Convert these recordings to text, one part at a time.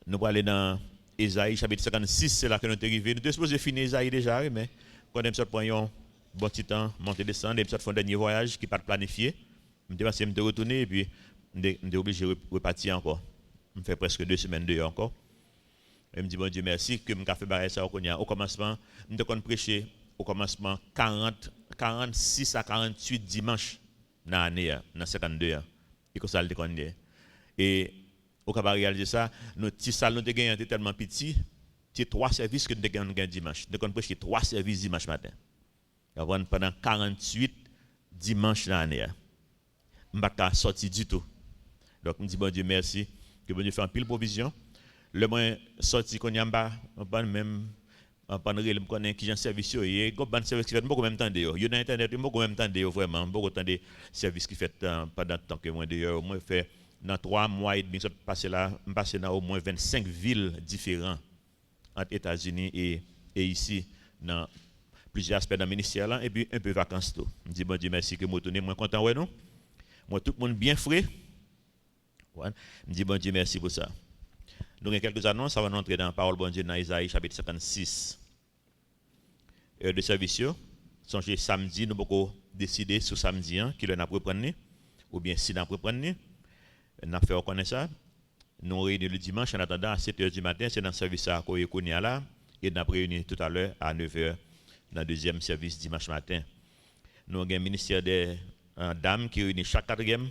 Nous allons aller dans Ésaïe chapitre 56, c'est là que nous sommes arrivés. Nous sommes supposés finir Ésaïe déjà, mais quand nous sommes un bon petit temps, monter, descendre, nous sommes fait un dernier voyage qui n'est pas planifié. Je suis retourné et puis je suis obligé de repartir encore. Je fais presque 2 semaines dehors encore. Et je me dis, bon Dieu, merci que je fait barrer ça au commencement. Je suis prêché au commencement 46 à 48 dimanches dans l'année, dans 52 ans. Et que ça le déconne. Et au cas réaliser ça, nos petits salles nous gagné tellement petit, c'est 3 services que nous gagné dimanche. Nous avons prêché 3 services dimanche matin. Pendant 48 dimanches dans l'année. Je ne suis pas sorti du tout. Donc, je me dis, bon Dieu, merci, que bon Dieu fait un pile provision. Le moins sorti qu'on y a pas même pendant que je connais qui j'ai un service, il y a un service qui fait beaucoup même temps d'ailleurs. Il y a internet, beaucoup même temps d'ailleurs vraiment, beaucoup de services qui fait pendant le temps que moi d'ailleurs, moi fait dans 3 mois et demi, je passé dans au moins 25 villes différentes entre États-Unis et ici dans plusieurs aspects dans le ministère là, et puis un peu vacances tout. Je dis bon Dieu merci que moi tourner moins content ouais non. Moi tout le monde bien frais. Ouais. Je dis bon Dieu merci pour ça. Nous avons quelques annonces, ça va entrer dans la parole bon Dieu dans Isaïe chapitre 56. Heure de service, songez samedi, nous avons décidé sur samedi qui l'on a reprendre, ou bien si l'on a reprendre, on a fait reconnaître ça. Nous réunissons le dimanche en attendant à 7h du matin, c'est dans le service à Koyekounia là, et nous avons réuni tout à l'heure à 9h dans le deuxième service dimanche matin. Nous avons un ministère des dames qui réunit chaque 4e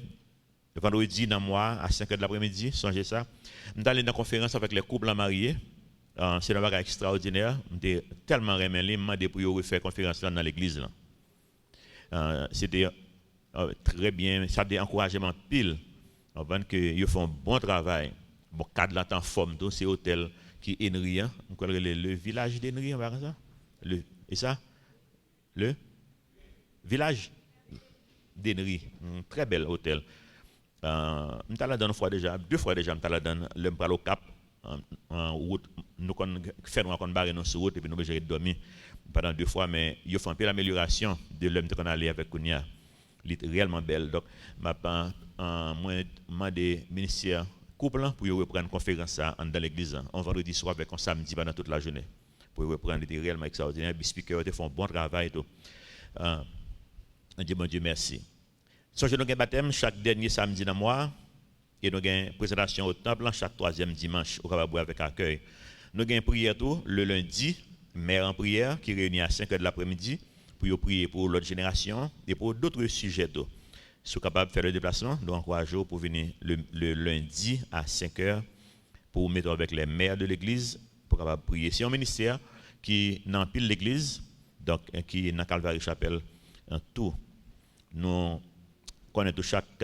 vendredi dans le mois à 5h de l'après-midi, songez ça. Nous allons dans une conférence avec les couples mariés. C'est un bagage extraordinaire. Je suis tellement remercié, je demandé pour refaire conférence dans l'église. C'était très bien, ça a des encouragements pile. Ils font un bon travail. Bon, cadre là en forme, c'est hôtel qui est Henry, le village d'Henry, on va ça. Et ça? Le village d'Henry, un très bel hôtel. Je suis allé une fois déjà, 2 fois déjà, je suis allé dans le Cap, en route, nous faisons une barre sur route et puis nous avons dormi pendant 2 fois, mais ils font un peu l'amélioration de l'homme qu'on allait avec Kounia. Il est réellement belle. Donc, moi, demandé ministère couple pour reprendre une conférence dans l'église, un vendredi soir avec un samedi pendant toute la journée. Pour reprendre, il était réellement extraordinaire. Les speakers font un bon travail. On dit bon Dieu merci. Nous avons un baptême chaque dernier samedi dans le mois et nous avons une présentation au temple chaque 3e dimanche au Cababou avec accueil. Nous avons une prière tout le lundi, mère en prière qui réunit à 5h de l'après-midi pour prier pour l'autre génération et pour d'autres sujets. Si vous êtes capable de faire le déplacement, nous encourageons pour venir le lundi à 5h pour mettre avec les mères de l'église pour capable prier. C'est un ministère qui n'a pile l'église, donc qui est dans Calvary Chapelle tout. Nous connaissons chaque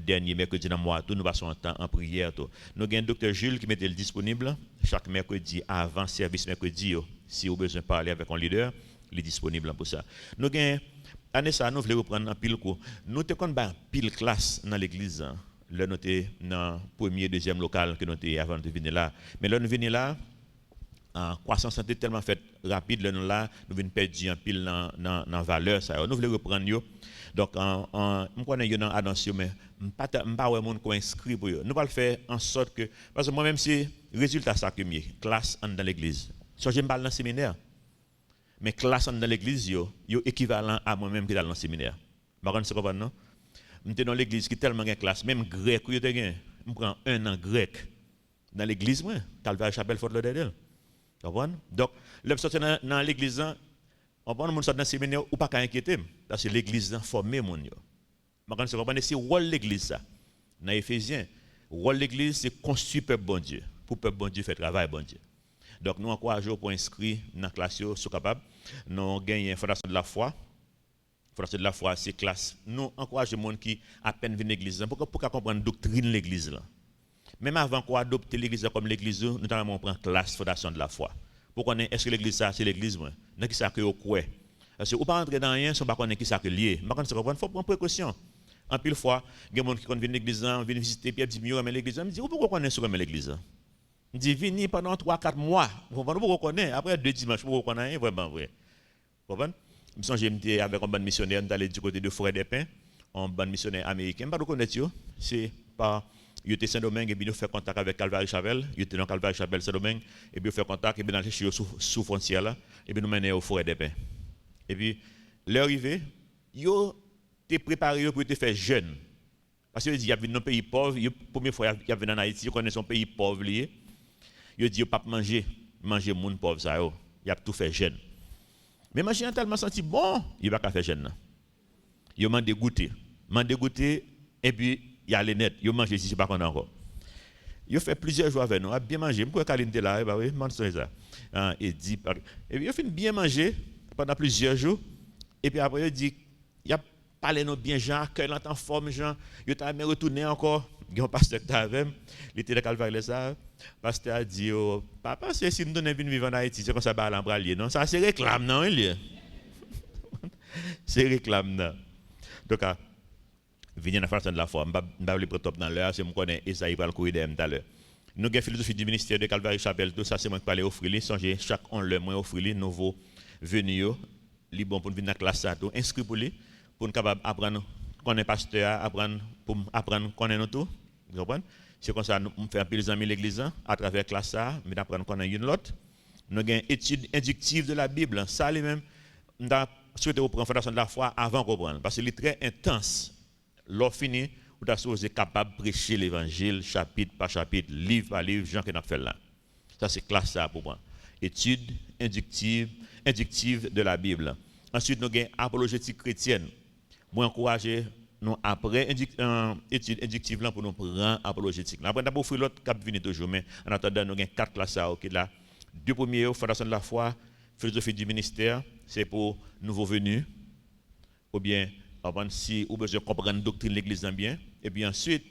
dernier mercredi dans le mois, nous passons un temps en prière. Nous avons un docteur Jules qui mettait disponible chaque mercredi avant service mercredi. Si vous avez besoin de parler avec un leader, il est disponible pour ça. Nous avons année ça, nous voulons reprendre un pile cours. Nous avons une pile classe dans l'église. Là, nous sommes dans le 1er, 2e local que nous étions avant de venir là. Mais là, nous venons là, la croissance est tellement faite rapide, là, nous venons perdre un pile dans la valeur. Nous voulons reprendre. Donc, je connais une annonce, mais je ne sais pas où inscrit pour eux. Nous allons faire en sorte que, parce que moi-même, c'est le résultat ça que j'ai, classe dans l'église. Si je parle dans le séminaire, mais classe dans l'église, c'est équivalent à moi-même qui est dans le séminaire. Par contre, c'est pas non? Je suis dans l'église qui est tellement de classe, même grec, je prends 1 an grec dans l'église, Calvaire Chapelle Fort Lauderdale. Donc, le sortir dans l'église, on prend mon sortir dans le séminaire ou pas qu'à inquiéter, parce que l'église a formé mon yo. Maintenant, c'est comprendre c'est rôle l'église ça. Dans Éphésiens, rôle l'église c'est construire peuple bon Dieu, pour peuple bon Dieu faire travail bon Dieu. Donc nous encourageons pour inscrire dans la classe sont capables. Nous gagnons fondation de la foi. Fondation de la foi c'est classe. Nous encourageons les gens qui à peine viennent l'église pour comprendre la doctrine de l'église là. Même avant qu'on adopte l'église comme l'église, nous avons pris classe fondation de la foi. Pour connaître est-ce que l'église ça c'est l'église moi. Dans qui ça que quoi. Parce que ou pas entrer dans rien, si on pas connaître qui ça que lié. Par contre, il faut prendre précaution. En pile fois, il y a des gens qui viennent l'église, viennent visiter puis disent mieux mais l'église, me dit ou pourquoi connaître sur l'église. Il dit venez pendant 3-4 mois. Vous reconnaissez après 2 dimanches vous reconnaissez vraiment vrai. Vous comprenez? Je me souviens j'étais avec un bon missionnaire d'aller du côté de Forêt des Pins, un bon missionnaire américain, pas reconnaître c'est par il était Saint-Domingue et puis nous fait contact avec Calvary-Chapelle, il était dans Calvary-Chapelle Saint-Domingue et puis nous fait contact et puis nous chercher sous frontière là et puis nous mener au forêt des pins. Et puis l'arrivée, yo t'es préparé pour te faire jeune. Parce que il y a dans un pays pauvre, la première fois il y a venu en Haïti, il connaît son pays pauvre lié. Il dit pas manger monde pauvre ça yo, il a tout fait jeune. Mais manger tellement senti bon, il va pas faire jeune. Il m'a dégoûté et puis il y a les net, il mange ici pas qu'on encore. Il fait plusieurs jours avec nous, a bien mangé, pourquoi Kaline était là, bah oui, man ça. Et dit et puis il fait bien manger pendant plusieurs jours et puis après il dit il a parlé nous bien Jean, accueil en forme Jean, il t'a même retourné encore, il y a un pasteur qui avait, il était dans Calvaire ça, pasteur a dit papa c'est si nous donnons une vivre en Haïti, c'est comme ça ba l'embralier non, ça c'est réclame non il. C'est réclame non. Donc venir dans façon de la forme, m'ba le top dans l'heure, c'est me connais Esaïe va le courir tout à l'heure. Nous avons philosophie du ministère de Calvary-Chapelle, tout ça c'est moi qui parler offrir, songez chaque on le moins offrir nouveau venu li bon pour venir dans classe ça tout inscrit pour lui pour capable apprendre connaître pasteur apprendre pour apprendre connaître tout vous comprenez c'est comme ça nous faire pile amis l'église à travers classe ça mais apprendre connaître une l'autre nous avons étude inductive de la Bible ça lui même nous souhaité reprendre fondation de la foi avant comprendre parce que c'est très intense l'on fini ou êtes capable de prêcher l'évangile chapitre par chapitre livre par livre Jean que nous fait là ça c'est classe ça pour moi étude inductive de la Bible. Ensuite, nous avons apologétique chrétienne. Moi, encourager nous après étude inductive pour nous prendre apologétique. Après, nous avons offert l'autre cap venir toujours, mais en attendant, nous avons 4 classes qui là. 2 premiers, fondation de la foi, philosophie du ministère, c'est pour nouveaux venus, ou bien si vous besoin de comprendre la doctrine de l'Église bien, et puis ensuite,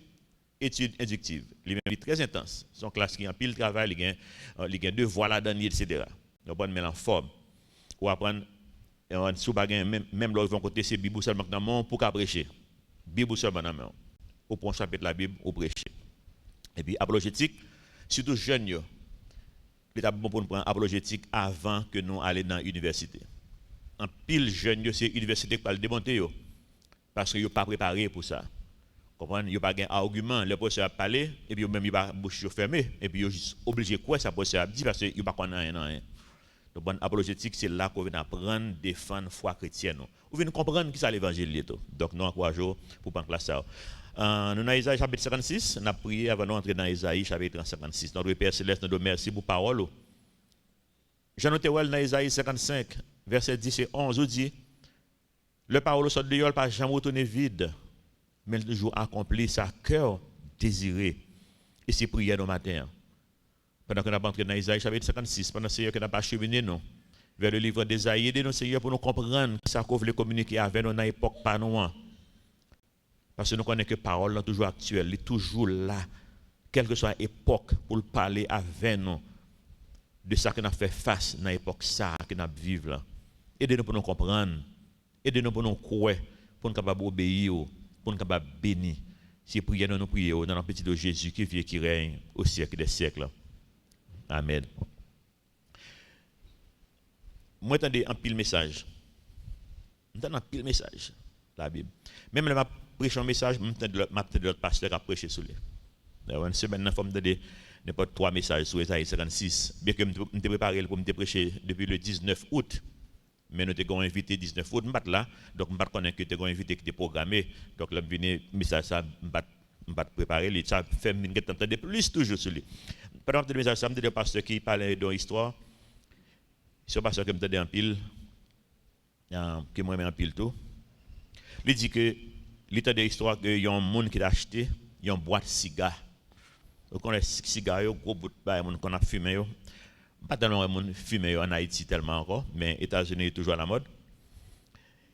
étude inductive. C'est très intense. Son classe qui a pile travail, il y a 2 voix là-dedans, etc. Nous avons mettre en forme. Ou apprendre, même là, ils vont côté, c'est Bible seulement dans le monde pour prêcher. Bible seulement dans le monde. Ou pour un chapitre de la Bible, ou prêcher. Et puis, apologétique, surtout jeunes, il est bon pour nous prendre apologétique avant que nous allions dans l'université. En pile jeunes, c'est l'université qui va le démonter. Parce qu'ils ne sont pas préparés pour ça. Comprenez? Il n'y a pas d'argument. Le professeur a parlé, et puis même il va bouche fermée, et puis il est obligé de quoi ça professeur a dit parce qu'il n'y a pas rien. Donc, bon, apologétique, c'est là qu'on vient apprendre, défendre la foi chrétienne. On vient comprendre qui c'est l'évangile. Donc, nous encourageons pour prendre classe ça. Nous dans Isaïe chapitre 56, nous avons prié avant d'entrer dans Isaïe chapitre 56. Notre Père Céleste, nous remercie pour la parole. Jean Notéwell dans Isaïe 55, verset 10 et 11, où dit le parole sort de l'eau, pas jamais retourner vide, mais toujours accompli sa cœur désiré. Et c'est prière au matin. Pendant que nous avons entré dans Isaïe chapitre 56, pendant que nous n'avons pas cheminé vers le livre d'Isaïe, aidez-nous Seigneur pour nous comprendre ce qu'on veut communiquer avec nous dans l'époque pas nous. Parce que nous connaissons que la parole est toujours actuelle, elle est toujours là, quelle que soit l'époque, pour parler avec nous de ce que nous avons fait face dans l'époque ça que nous vivons. Aidez-nous pour nous comprendre, aidez-nous pour nous croire, pour nous capables d'obéir, pour nous capables de bénir. Si prions, nous prions dans le petit de Jésus qui vit et qui règne au siècle des siècles. Amen. Moi, j'entends un pile message. J'entends un pile message, la Bible. Même là, je prêche un message, je m'attends l'autre pasteur à prêcher sur lui. Une semaine, je me donne n'importe 3 messages sur Isaïe 56. Bien que je me préparé pour me prêcher depuis le 19 août. Mais nous avons invité 19 août, là. Donc, je ne connais pas que tu as invité qui était programmé. Donc, là, je viens message ça, je vais préparer. Ça fait que plus toujours sur lui. Pendant que je me dis le pasteur qui parlait de l'histoire, c'est un pasteur qui me dit en pile, qui me met en pile tout. Il dit que l'état de l'histoire, il y a un monde qui a acheté une boîte de cigares. Donc, on a des cigares, gros bout de qu'on a fumé. Pas tellement de monde fumé en Haïti tellement encore, mais les États-Unis est toujours à la mode.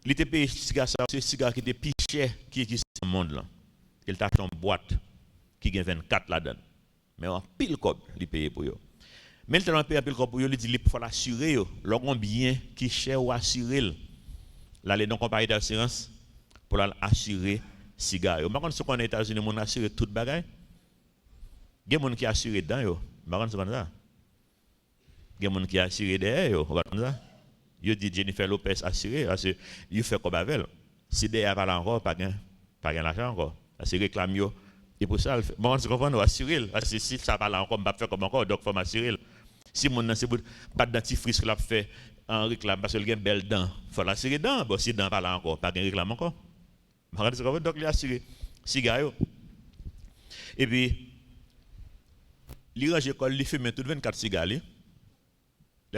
Il était payé cigares, c'est cigare qui était plus cher qui existe dans le monde. Il t'a acheté une boîte qui a 24 là-dedans. Mais en pile cop, il paye pour eux. Mais il t'a payé en pile cop pour eux, il dit qu'il faut l'assurer. Leur bien qui cher ou assurer. Là, les non-compagnies d'assurance pour assurer cigare. Par contre, ce qu'on est aux États-Unis, on assure toute bagaille. Il y a des gens qui assurent dedans. Par contre, c'est comme ça. Il y a des gens qui assurent derrière. Comme ça. Il dit Jennifer Lopez assuré. Parce qu'il fait comme avec elle. Si derrière, pas encore, pas gain l'argent encore. Parce qu'il réclame. Et pour ça, bon, tu comprends, on va assurer. Si ça parle encore, on va faire comme encore, donc il faut m'assurer. Si mon nom, c'est pas de dentifrice que l'a fait en réclame parce qu'il a une belle dent, il faut l'assurer dent. Bon, si dent pas là encore, pas de réclame encore. Donc il a assuré. Cigare. Et puis, il range l'école, il fume tout 24 cigares. Il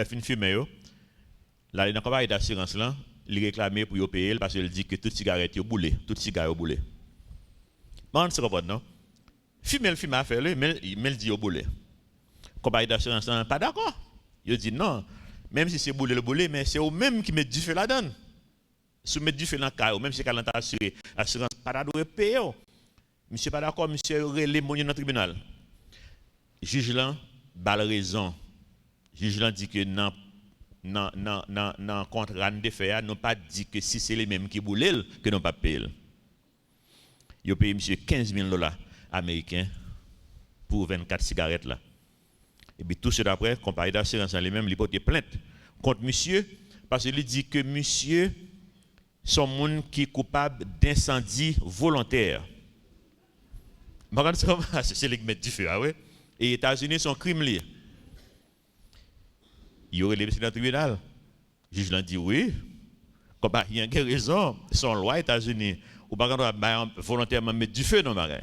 fin fumer. Là, il n'a pas d'assurance là. Il réclame pour payer parce qu'il dit que toute cigarette est boulée, toute cigarette est boulée. Bon, c'est comprendre, non? Fumer le fume à faire, mais il dit au boulé. Compagnie d'assurance, pas d'accord. Il dit non, même si c'est boulé le boulé, mais c'est au même qui met du feu là-dedans. Si vous mettez du feu dans le cas, même si c'est assuré, l'assurance pas d'accord payer. Monsieur pas d'accord, monsieur relé mon dans le tribunal. Juge là, bal raison. Juge là dit que non contrat de fait, non pas dit que si c'est les mêmes qui boulent, que non pas payer. Il paye monsieur $15,000 américains pour 24 cigarettes là. Et puis tout ce d'après, compagnie d'assurance en lui-même, il porte plainte contre monsieur parce qu'il dit que monsieur son monde qui est coupable d'incendie volontaire. C'est les qui mettent du feu, ah ouais. Et les États-Unis sont crime lié. Il y aurait les dans le tribunal. Le juge l'a dit oui. Comme il y a une raison, son loi États-Unis, ou par contre volontairement mettre du feu dans le marais.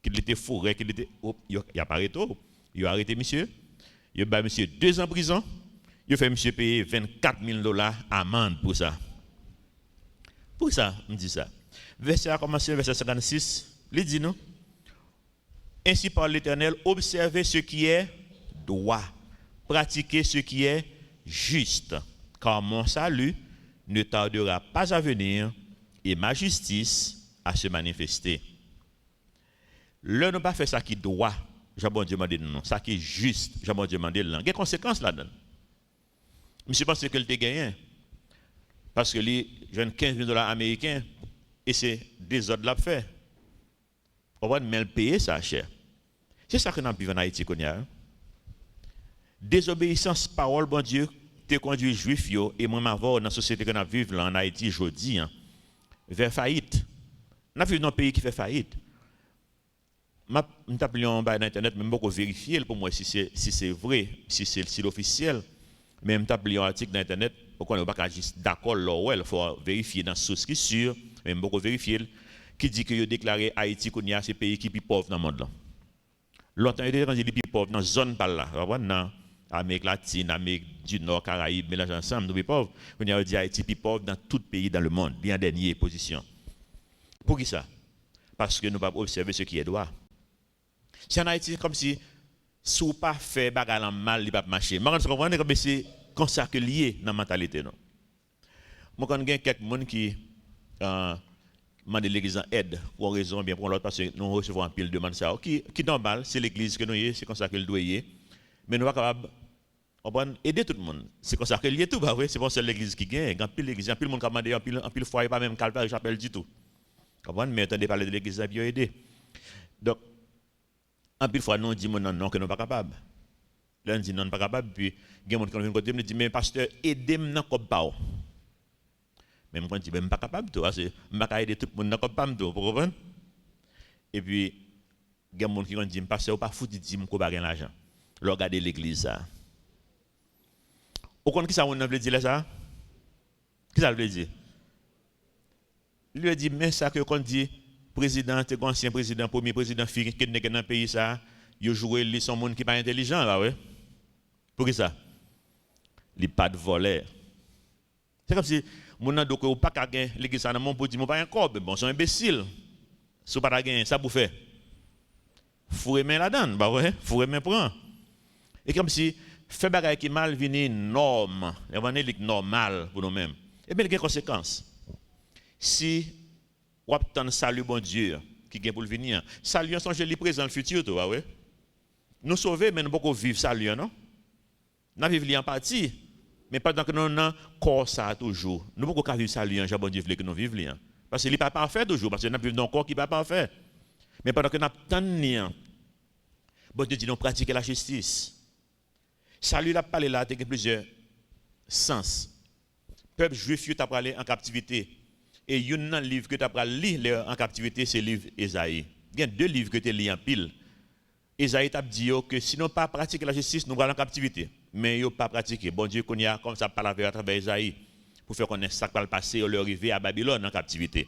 Qu'il était fourré, qu'il était. Il a pas arrêté. Il a arrêté monsieur. Il a mis monsieur 2 ans en prison. Il a fait monsieur payer $24,000 amende pour ça. Pour ça, on dit ça. Verset a commencé, verset 56. Il dit non. Ainsi par l'Éternel, observez ce qui est droit, pratiquez ce qui est juste, car mon salut ne tardera pas à venir et ma justice à se manifester. L'un n'a pas fait ça qui doit, j'ai bon Dieu demandé non. Ça qui est juste, j'ai bon Dieu demandé non. Il y a des conséquences là-dedans. Je pense que le gagné. Parce que les jeunes $15,000 américains, et c'est des autres l'a fait. On va même payer ça cher. C'est ça que nous vivons en Haïti. Désobéissance, parole, bon Dieu, te conduit juif et moi dans la société que nous vivons en Haïti aujourd'hui, vers faillite. Nous vivons dans un pays qui fait faillite. Je suis dans Internet, mais je vais vérifier pour moi si c'est vrai, si c'est officiel. Mais je suis un article dans Internet, pourquoi on ne peut pas juste d'accord, il faut vérifier dans la source qui est sûre, mais je vais vérifier, qui dit que vous déclaré Haïti qu'on y a ces pays qui sont plus pauvres dans le monde. Longtemps, il y a des plus pauvres dans la zone par là, dans l'Amérique latine, l'Amérique du Nord, Caraïbes, mélange ensemble, nous plus pauvres. On y a dit Haïti plus pauvre dans tout pays dans le monde, bien dernière position. Pour qui ça? Parce que nous ne pouvons pas observer ce qui est droit. Si en Haïti, comme si vous pas fait bagarre mal, il ne va pas marcher. Je comprends que c'est comme ça que lié dans la mentalité. Non? Moi, quand il y a quelques gens qui demandent l'église en aide, pour une raison, bien pour l'autre, parce que nous recevons un pile de demandes. Qui est normal, c'est l'église que nous y c'est comme ça qu'elle doit y mais nous ne sommes pas capables d'aider tout le monde. C'est comme ça qu'elle y est tout, bah oui, c'est pas seulement l'église qui gagne. Il y a pile l'église, il y a pile monde qui a demandé, un pile foyer, pas même calvaire, j'appelle du tout. Mais attendez parler de l'église à bien aider. Donc, un pile fois, nous disons non, que nous ne sommes pas capables. Là, on dit non, pas capable, puis il y a des gens qui viennent côté, me dit, mais pasteur, aidez-moi dans le cop. Même quand je dis, je ne suis pas capable, parce que je ne peux pas aider tout le monde dans le cop, vous comprenez? Et puis, il y a des gens qui disent, pasteur, vous ne pouvez pas foutre de dire que vous avez l'argent. Regardez l'église. Vous comprenez qui ça veut dire ça? Qui ça veut dire? Il lui dit, mais ça que qu'on dit, président, ancien président, premier président, qui est dans le pays, ça, il joue les son monde qui n'est pas intelligent, là, ouais. Pour ça? Il n'y a pas de voleur. C'est comme si, mon n'a pas gagné l'église, ça n'a pas dit, pas un corps, bon, c'est un imbécile. Si vous pas gagné, ça vous fait. Fourrez main là-dedans, bah ouais, fourrez main prend. Et comme si, fait bagaille qui mal vini norme, évangélique normal pour nous-mêmes. Et bien, il y a des conséquences. Si, vous avez salut bon Dieu, qui vient pour le venir, salut, son joli présent le futur, tu vois, ouais. Nous sauver, mais nous ne pouvons pas vivre salut, non? Nous vivons en partie, mais pendant que nous avons corps ça toujours. Nous ne pouvons pas vivre salut, j'ai bon Dieu que nous vivons. Parce qu'il n'est pas parfait toujours, parce que nous vivons dans un corps qui n'est pas parfait. Mais pendant que nous avons bon Dieu dit nous pratiquer la justice. Salut la parlé là, il y a plusieurs sens. Peuple juif, tu as parlé en captivité. Et il y a un livre que tu as lire en captivité, c'est le livre Ésaïe. Il y a 2 livres que tu lis en pile. Esaïe t'a dit que si nous pas pratiquer la justice, nous allons en captivité. Mais ils pas pratiqué. Bon Dieu, qu'on y a comme ça parle à travers Esaïe pour faire connaître ça qui va le passer ou arriver à Babylone en captivité.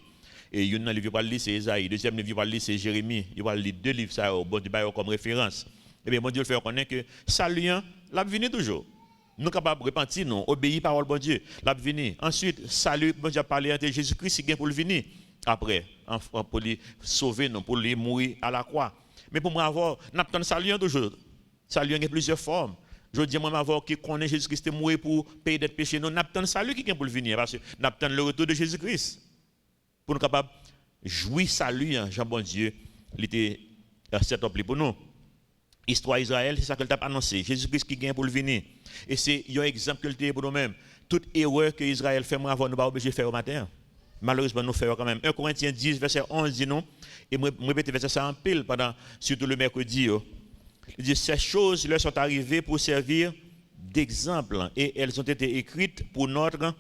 Et il y a un livre qui c'est Esaïe, deuxième livre qui c'est Jérémie. Il va lire 2 livres ça bon Dieu comme référence. Et bien bon Dieu le fait connaître que salut l'a venir toujours. Nous capables de repentir, nous obéir parole bon Dieu, l'a venir. Ensuite, salut bon Dieu parler de Jésus-Christ qui vient pour le venir. Après, pour lui sauver, nous pour lui mourir à la croix. Mais pour moi avoir, n'attend salut toujours. Salut a plusieurs formes. Je dis moi avoir qui connaît Jésus-Christ est mort pour payer des péchés, nous n'attend salut qui vient pour le venir parce que n'attend le retour de Jésus-Christ. Pour nous capables jouir salut, Jean bon Dieu, il était set up pour nous. Histoire Israël, c'est ça qu'elle t'a annoncé. Jésus-Christ qui vient pour le venir. Et c'est un exemple que le pour nous-mêmes. Toute erreur que Israël fait, moi, avant, nous pas obligé de faire au matin. Malheureusement, nous faisons quand même. 1 Corinthiens 10, verset 11 dit non. Et moi, répéter verset ça en pile pendant, surtout le mercredi. Il dit, ces choses leur sont arrivées pour servir d'exemple. Et elles ont été écrites pour notre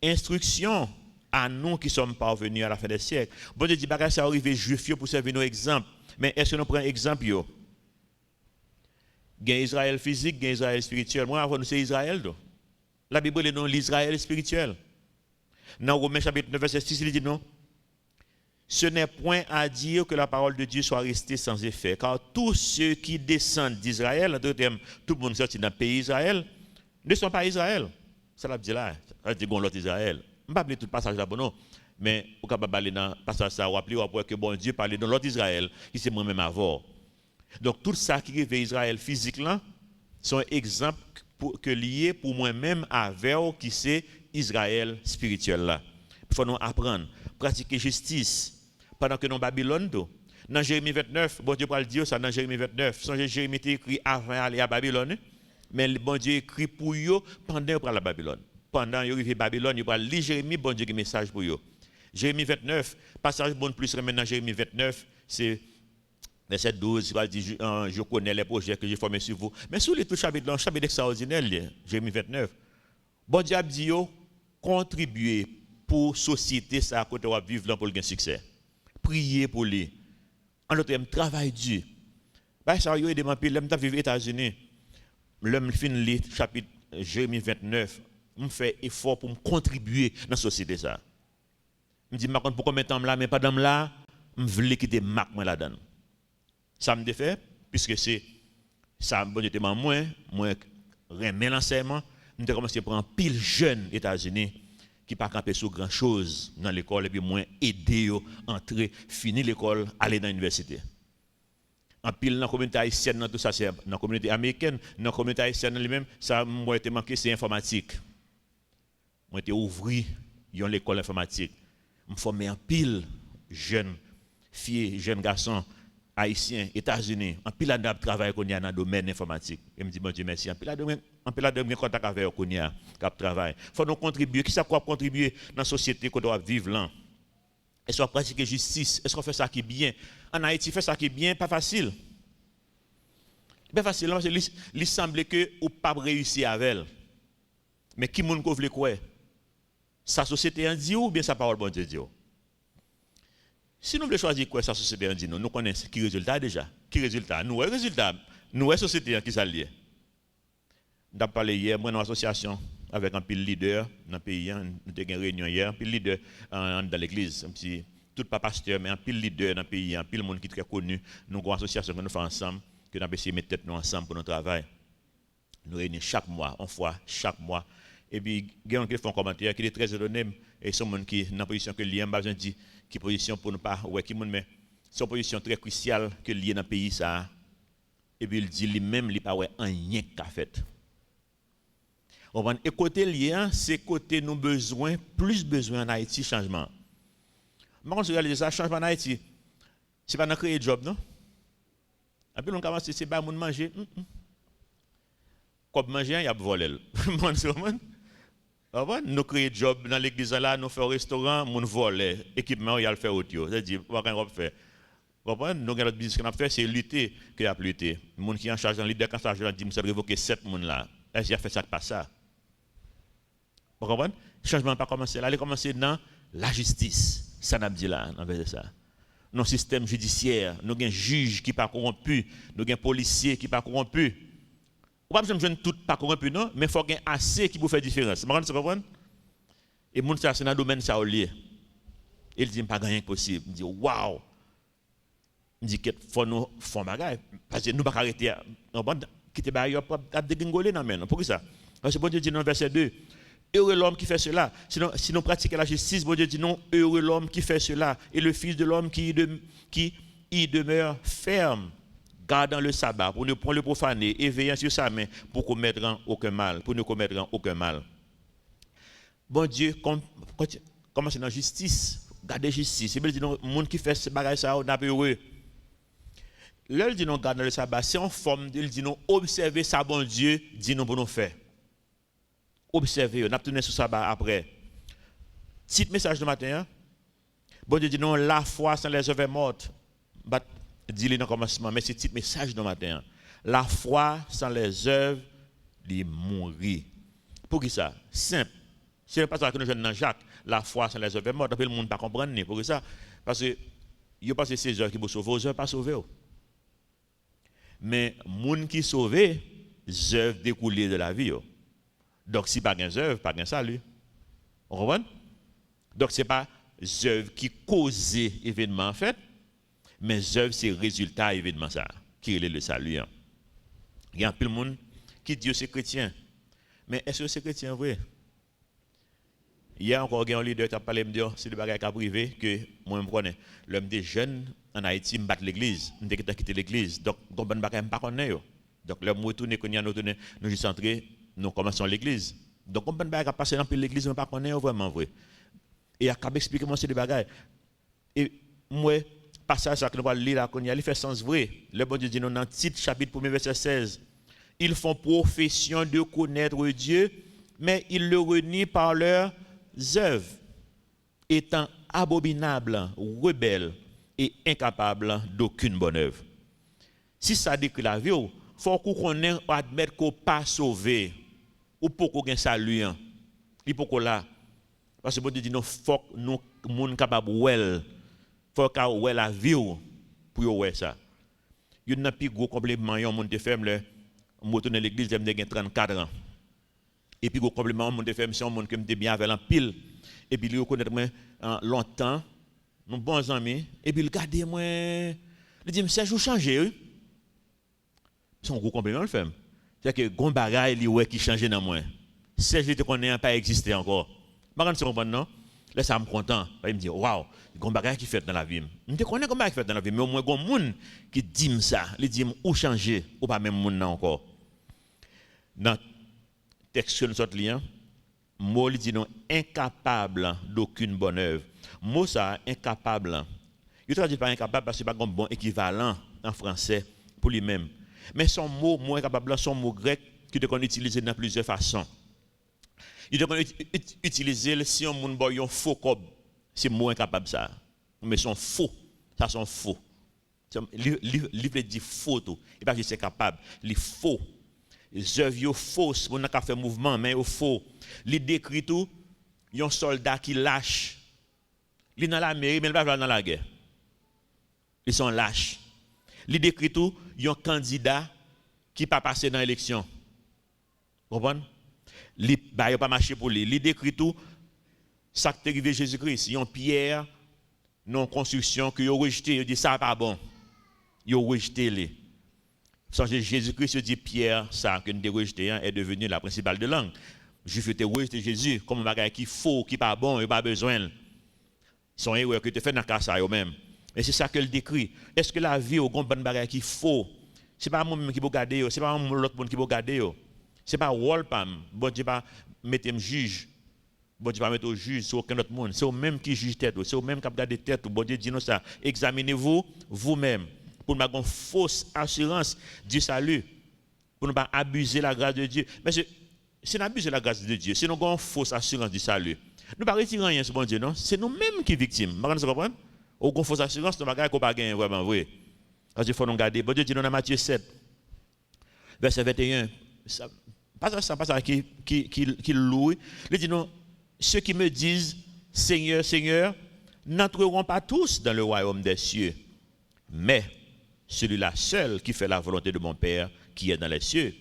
instruction à nous qui sommes parvenus à la fin des siècles. Bon Dieu dit, bagage ça arrivé juif pour servir nos exemples. Mais est-ce que nous prenons exemple yo? Il y a Israël physique, il y a Israël spirituel. Moi, avant nous, c'est Israël. La Bible est non l'Israël spirituel. Dans Romains chapitre 9, verset 6, il dit non. Ce n'est point à dire que la parole de Dieu soit restée sans effet. Car tous ceux qui descendent d'Israël, en d'autres termes, tout le monde sorti dans le pays d'Israël, ne sont pas Israël. Ça l'a dit là. Ça dit qu'on l'autre Israël. Je ne vais pas appeler tout le passage là, non. Mais vous pouvez aller dans le passage ça, vous pouvez que bon Dieu parlait dans l'autre Israël, qui c'est moi-même avant. Donc tout ça qui est Israël physique là, sont exemples que liés pour moi-même avec qui c'est Israël spirituel là. Il faut nous apprendre, pratiquer justice pendant que nous Babylone. Dans Jérémie 29, bon Dieu va le dire ça dans Jérémie 29. Jérémie était écrit avant d'aller à Babylone, mais bon Dieu écrit pour eux pendant pour la Babylone. Pendant qu'ils arrivent à Babylone, il va lire Jérémie, bon Dieu qui message pour eux. Jérémie 29, passage bon plus maintenant Jérémie 29, c'est verset 12, il va dire je connais les projets que j'ai formés sur vous. Mais sur les tout chapitre, chapitre extraordinaire, Jérémie 29, bon Dieu a dit contribuer pour société ça côté va vivre pour le succès. Prier pour lui. En d'autres termes, travail dur. Bah ça yo aidé moi puis l'aime vivre aux États-Unis. L'homme fin li chapitre Jérémie 29, me fait effort pour me contribuer dans la société ça. Me dit ma compte pour combien de temps là mais pas dans là, me voulais quitter marque moi là-dedans. Ça me fait puisque c'est ça bon Dieu moi remet l'enseignement, nous avons commencé à prendre pile jeunes États-Unis qui pas camper sur grand chose dans l'école et puis moins aider à entrer finir l'école aller dans l'université. En pile dans la communauté haïtienne dans tout ça c'est dans la communauté américaine, dans la communauté haïtienne elle-même ça moi été manqué c'est informatique. Moi été ouvri yon l'école informatique. Me former en pile jeunes filles, jeunes garçons haïtiens, États-Unis, en pile de travail qu'on y a dans le domaine informatique. Et me dit bon Dieu merci. En pile de contact avec qu'on y a cap travail. Faut nous contribuer, qui ça quoi contribuer dans la société qu'on doit vivre là. Est-ce qu'on pratique justice? Est-ce qu'on fait ça qui est bien? En Haïti, fait ça qui est bien, pas facile. Pas facile parce que il semble que ou pas réussir avec elle. Mais qui moun ko vle quoi? Sa société en dit ou bien sa parole bon Dieu dit? Si nous voulons choisir quoi sa société en dit nous connaissons qui résultat déjà. Qui résultat? Nous résultat. Nous société qui ça lié. Nous avons parlé hier moi dans l'association avec un pile leader dans le pays, nous avons eu une réunion hier, un pile leader dans l'église, tout pas pasteur mais un pile leader dans le pays, un pile monde qui est très connu. Nous avons une association que nous faisons ensemble, que nous avons essayé de mettre tête nous ensemble pour notre travail. Nous réunissons chaque mois, une fois chaque mois. Et puis, il y a quelqu'un qui fait un commentaire qui est très étonné, et c'est un monde qui est dans la position que l'IA a besoin de dire, qui position pour ne pas, ouais, qui monde, mais c'est une position très cruciale que l'IA dans le pays, ça. Et puis, il dit lui-même, il n'y a pas rien qu'a fait. Et côté l'IA, c'est côté nous besoin, plus besoin en Haïti, changement. Mais quand je réalise ça, changement en Haïti, ce n'est pas dans créer job, non? Et puis, on commence à se dire, c'est manger. Comme manger, il y a volé. Nous créons job dans l'église là, nous faisons un restaurant, nous volons. Équipement, il y a le faire autre chose. C'est-à-dire, on va faire. Nous avons notre business qu'on a fait, c'est lutter que a lutter. Les gens qui sont en charge dans le leader, quand ça a dit, nous avons révoqué 7 personnes là. Est-ce qu'il a fait ça pas ça? Vous comprenez? Le changement n'a pas commencé là, il a commencé dans la justice. Ça n'a pas dit là, on fait ça. Dans le système judiciaire, nous avons un juge qui n'est pas corrompu, nous avons un policier qui n'est pas corrompu. On ne peut pas besoin de tout pas corrompu, non, mais il faut qu'il y ait assez qui peut faire différence. Vous comprenez? Et mon ça c'est dans le domaine ça au lieu. Il dit pas gagner possible. Il dit waouh. Il dit qu'il faut nous faire bagaille parce que nous pas arrêter quitter bailleur pour dégringoler dans men. Pourquoi ça? Parce que bon Dieu dit dans verset 2, heureux l'homme qui fait cela. Si nous pratiquons la justice, bon Dieu dit non, heureux l'homme qui fait cela et le fils de l'homme qui y demeure ferme, gardant le sabbat pour ne point le profaner et veillant sur sa main pour commettre aucun mal, pour ne commettre aucun mal. Bon Dieu, comment c'est dans la justice, garder justice. Il dit non, monde qui fait ce bagage ça, on a heureux. Là, il dit non, garder le sabbat, c'est en forme, il dit non, observer ça, bon Dieu, dit non pour nous faire. Observez, on a tourné sur sabbat après. Petit message de matin, bon Dieu dit non, la foi sans les œuvres mortes. Dis-le dans le commencement, mais c'est petit message de matin. La foi sans les œuvres, il mourir. Pour qui ça? Simple. C'est pas ça que nous jeunes dans Jacques. La foi sans les œuvres mortes. Après, le monde ne peut pas comprendre. Pour ça, parce que il y a pas ces heures qui vont sauver, aux heures pas sauver. Mais les gens qui sauvent, les œuvres découlées de la vie. Donc, si pas de œuvres, pas de salut. Vous comprenez? Donc, ce n'est pas les œuvres qui causent l'événement en fait, mais les œuvres, c'est le résultat de l'événement ça, qui est le salut. Il y a plein de monde qui dit que c'est chrétien. Mais est-ce que c'est chrétien vrai? Il y a encore un leader qui a parlé, c'est des bagages privé que moi je connais. L'homme des jeunes en Haïti me bat l'église, me dit qu'il a quitté l'église. Donc, bon bagage me pas connaît. Donc, l'homme retourne, nous juste entré, nous commençons l'église. Donc, bon bagage a passé dans l'église, me pas connaît vraiment vrai. Et il a expliqué moi c'est des bagages. Et moi, passage ça que nous allons lire là, il fait sens vrai. Le bon Dieu dit dans le titre chapitre 1 verset 16. Ils font profession de connaître Dieu, mais ils le renient par leurs œuvres, étant abominables, rebelles et incapables d'aucune bonne œuvre. Si ça décrit la vie, il faut qu'on admette qu'on pas sauvé ou pour qu'on ait salut. Il faut qu'on là. Parce que bon Dieu dit non, faut nous monde capable well, faut qu'on well la vie pour ouais ça. Il y a un plus gros complément, on monte ferme le moto dans l'église, j'ai 34 ans. Et puis, complètement, mon fait, c'est un monde qui me bien avec en pile. Et puis, il reconnaît moi longtemps, nos bons amis. Et puis, il regarde moi. Il dit, Serge, vous changez, oui? C'est un gros compliment, le fait. C'est-à-dire que, gon bagaille, qui change dans moi. Serge, je te connais pas existé encore. Je ne comprends non? Là, ça me content. Il me dit, waouh, gon bagaille qui fait dans la vie. Je te connais comment il fait dans la vie, mais au moins, gon monde qui dit ça. Il dit, où changer, ou pas même monde encore. Dans texte que nous sommes liés, mot dit non incapable d'aucune bonne œuvre. Mot ça incapable. Il traduit pas incapable parce que c'est pas un bon équivalent en français pour lui-même. Mais son mot incapable, son mot grec qui qu'on utiliser dans plusieurs façons. Il doit utiliser si on moun boy un faux cob, c'est mot incapable ça. Mais son faux, ça sont faux. Livre dit faux tout. Et pas juste capable, il faux. Les œuvres fausses, on n'a qu'à faire mouvement, mais ils faux. Il décrit tout, il y a un soldat qui lâche. Il est dans la mairie, mais il ne va pas dans la guerre. Ils sont lâches. Il décrit tout, il y a un candidat qui ne pas passer dans l'élection. Vous comprenez? Il ne pas marcher pour lui. Il décrit tout, ça qui est arrivé Jésus-Christ. Il y a une pierre, non construction, qui a rejeté. Il dit ça n'est pas bon. Il a rejeté les. Jésus-Christ dit Pierre, ça que nous avons rejeté, est devenu la principale de langue. Juif était rejeté Jésus comme un bagage qui faux, qui pas bon, il pas besoin. Son erreur que tu fais dans le cas ça même. Et c'est ça qu'elle décrit. Est-ce que la vie est un bon bagage qui faux? C'est pas moi-même qui peut garder, c'est pas l'autre monde qui peut garder. C'est pas rôle pam. Bon Dieu pas mettre un juge. Bon Dieu pas mettre au juge sur aucun autre monde. C'est au même qui juge tête, c'est au même qui garde tête. Bon Dieu dit non ça. Examinez-vous vous-même. Pour ne pas avoir une fausse assurance du salut, pour ne pas abuser la grâce de Dieu. Mais c'est abuser la grâce de Dieu, c'est nous avons une fausse assurance du salut. Nous ne pas retirer rien sur bon Dieu, non? C'est nous-mêmes qui sommes victimes. Vous comprenez? Ou une fausse assurance, nous ne pouvons pas gagner vraiment vrai. Parce qu'il faut nous garder. Bon Dieu dit dans Matthieu 7, verset 21, pas ça qui loue. Il dit non, ceux qui me disent Seigneur, Seigneur, n'entreront pas tous dans le royaume des cieux, mais celui-là seul qui fait la volonté de mon Père qui est dans les cieux.